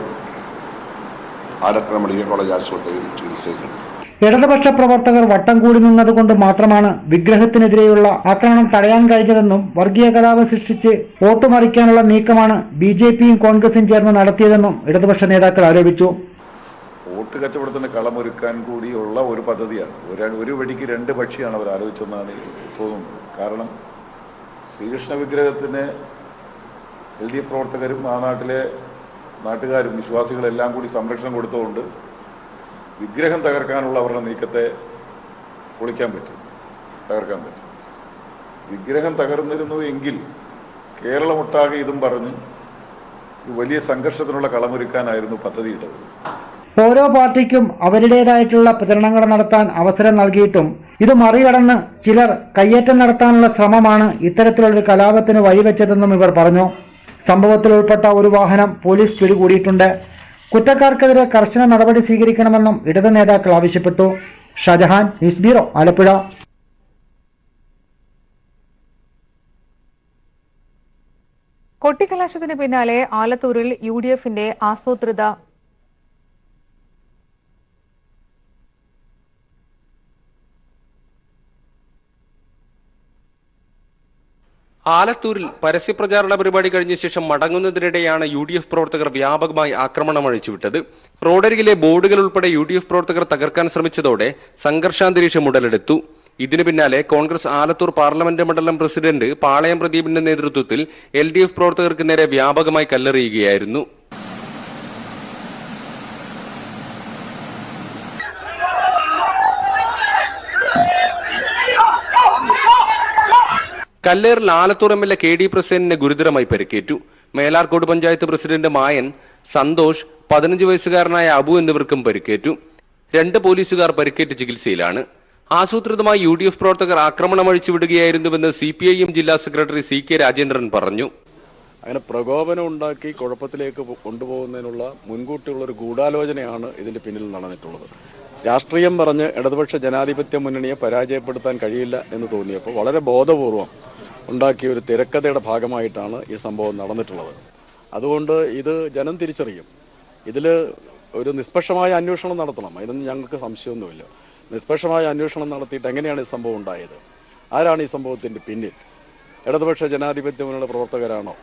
ആലപ്പുഴ മെഡിക്കൽ കോളേജ് ആശുപത്രിയിൽ ചികിത്സയിലുണ്ട്. ഇടതുപക്ഷ പ്രവർത്തകർ വട്ടം കൂടി നിന്നതുകൊണ്ട് മാത്രമാണ് വിഗ്രഹത്തിനെതിരെയുള്ള ആക്രമണം തടയാൻ കഴിഞ്ഞതെന്നും വർഗീയ കലാപം സൃഷ്ടിച്ച് വോട്ട് മറിക്കാനുള്ള നീക്കമാണ് BJPയും കോൺഗ്രസും ചേർന്ന് നടത്തിയതെന്നും ഇടതുപക്ഷ നേതാക്കൾ ആരോപിച്ചു. വോട്ട് കച്ചവടത്തിന് കളമൊരുക്കാൻ കൂടിയുള്ള ഒരു പദ്ധതിയാണ്. ഒരു വെടിക്ക് രണ്ട് പക്ഷിയാണ് അവർ ആലോചിച്ചെന്നാണ് തോന്നുന്നത്. കാരണം ശ്രീകൃഷ്ണ വിഗ്രഹത്തിന് LDF പ്രവർത്തകരും ആ നാട്ടിലെ നാട്ടുകാരും വിശ്വാസികളെല്ലാം കൂടി സംരക്ഷണം കൊടുത്തുകൊണ്ട് വിഗ്രഹം തകർക്കാനുള്ള അവരുടെ നീക്കത്തെ തകർക്കാൻ പറ്റും. വിഗ്രഹം തകർന്നിരുന്നു എങ്കിൽ കേരളമൊട്ടാകെ ഇതും പറഞ്ഞ് വലിയ സംഘർഷത്തിനുള്ള കളമൊരുക്കാനായിരുന്നു പദ്ധതിയിട്ടത്. ഓരോ പാർട്ടിക്കും അവരുടേതായിട്ടുള്ള പ്രചരണങ്ങൾ നടത്താൻ അവസരം നൽകിയിട്ടും ഇത് മറികടന്ന് ചിലർ കയ്യേറ്റം നടത്താനുള്ള ശ്രമമാണ് ഇത്തരത്തിലൊരു കലാപത്തിന് വഴിവെച്ചതെന്നും ഇവർ പറഞ്ഞു. സംഭവത്തിൽ ഉൾപ്പെട്ട ഒരു വാഹനം പോലീസ് പിടികൂടിയിട്ടുണ്ട്. കുറ്റക്കാർക്കെതിരെ കർശന നടപടി സ്വീകരിക്കണമെന്നും ഇടതു നേതാക്കൾ ആവശ്യപ്പെട്ടു. Shajahan, news bureau, Alappuzha. കൊട്ടിക്കലാശത്തിന് പിന്നാലെ ആലത്തൂരിൽ UDFന്റെ ആസൂത്രിത ആലത്തൂരിൽ പരസ്യപ്രചാരണ പരിപാടി കഴിഞ്ഞ ശേഷം മടങ്ങുന്നതിനിടെയാണ് UDF പ്രവർത്തകർ വ്യാപകമായി ആക്രമണം അഴിച്ചുവിട്ടത്. റോഡരികിലെ ബോർഡുകൾ ഉൾപ്പെടെ UDF പ്രവർത്തകർ തകർക്കാൻ ശ്രമിച്ചതോടെ സംഘർഷാന്തരീക്ഷം ഉടലെടുത്തു. ഇതിനു പിന്നാലെ കോൺഗ്രസ് ആലത്തൂർ പാർലമെന്റ് മണ്ഡലം പ്രസിഡന്റ് പാളയം പ്രദീപിന്റെ നേതൃത്വത്തിൽ LDF പ്രവർത്തകർക്ക് നേരെ വ്യാപകമായി കല്ലെറിയുകയായിരുന്നു. കല്ലേറിൽ ആലത്തൂർ MLA KD പ്രസേനന് ഗുരുതരമായി പരിക്കേറ്റു. മേലാർക്കോട് പഞ്ചായത്ത് പ്രസിഡന്റ് മായൻ, സന്തോഷ്, 15 വയസ്സുകാരനായ അബു എന്നിവർക്കും പരിക്കേറ്റു. 2 പോലീസുകാർ പരിക്കേറ്റ് ചികിത്സയിലാണ്. ആസൂത്രിതമായി UDF പ്രവർത്തകർ ആക്രമണം അഴിച്ചുവിടുകയായിരുന്നുവെന്ന് CPIM ജില്ലാ സെക്രട്ടറി CK രാജേന്ദ്രൻ പറഞ്ഞു. അങ്ങനെ പ്രകോപനം ഉണ്ടാക്കി കുഴപ്പത്തിലേക്ക് കൊണ്ടുപോകുന്നതിനുള്ള മുൻകൂട്ടിയുള്ളൊരു ഗൂഢാലോചനയാണ് ഇതിന്റെ പിന്നിൽ നടന്നിട്ടുള്ളത്. രാഷ്ട്രീയം പറഞ്ഞ് ഇടതുപക്ഷ ജനാധിപത്യ മുന്നണിയെ പരാജയപ്പെടുത്താൻ കഴിയില്ല എന്ന് തോന്നിയപ്പോൾ വളരെ ബോധപൂർവം ഉണ്ടാക്കിയ ഒരു തിരക്കഥയുടെ ഭാഗമായിട്ടാണ് ഈ സംഭവം നടന്നിട്ടുള്ളത്. അതുകൊണ്ട് ഇത് ജനം തിരിച്ചറിയും. ഇതിൽ ഒരു നിഷ്പക്ഷമായ അന്വേഷണം നടത്തണം. അതിനൊന്നും ഞങ്ങൾക്ക് സംശയമൊന്നുമില്ല. നിഷ്പക്ഷമായ അന്വേഷണം നടത്തിയിട്ട് എങ്ങനെയാണ് ഈ സംഭവം ഉണ്ടായത്, ആരാണ് ഈ സംഭവത്തിൻ്റെ പിന്നിൽ, ഇടതുപക്ഷ ജനാധിപത്യ മുന്നണിയുടെ പ്രവർത്തകരാണോ,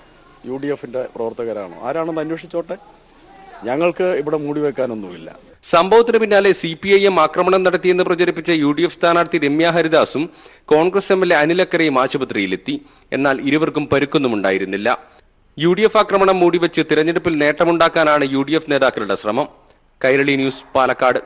UDFന്റെ പ്രവർത്തകരാണോ, ആരാണെന്ന് അന്വേഷിച്ചോട്ടെ. ഞങ്ങൾക്ക് ഇവിടെ മൂടിവെക്കാനൊന്നുമില്ല. സംഭവത്തിന് പിന്നാലെ CPIM ആക്രമണം നടത്തിയെന്ന് പ്രചരിപ്പിച്ച UDF സ്ഥാനാർത്ഥി രമ്യ ഹരിദാസും കോൺഗ്രസ് MLA അനിലക്കരയും ആശുപത്രിയിലെത്തി. എന്നാൽ ഇരുവർക്കും പരുക്കൊന്നും ഉണ്ടായിരുന്നില്ല. UDF ആക്രമണം മൂടിവെച്ച് തിരഞ്ഞെടുപ്പിൽ നേട്ടമുണ്ടാക്കാനാണ് UDF നേതാക്കളുടെ ശ്രമം. കൈരളി ന്യൂസ്, പാലക്കാട്.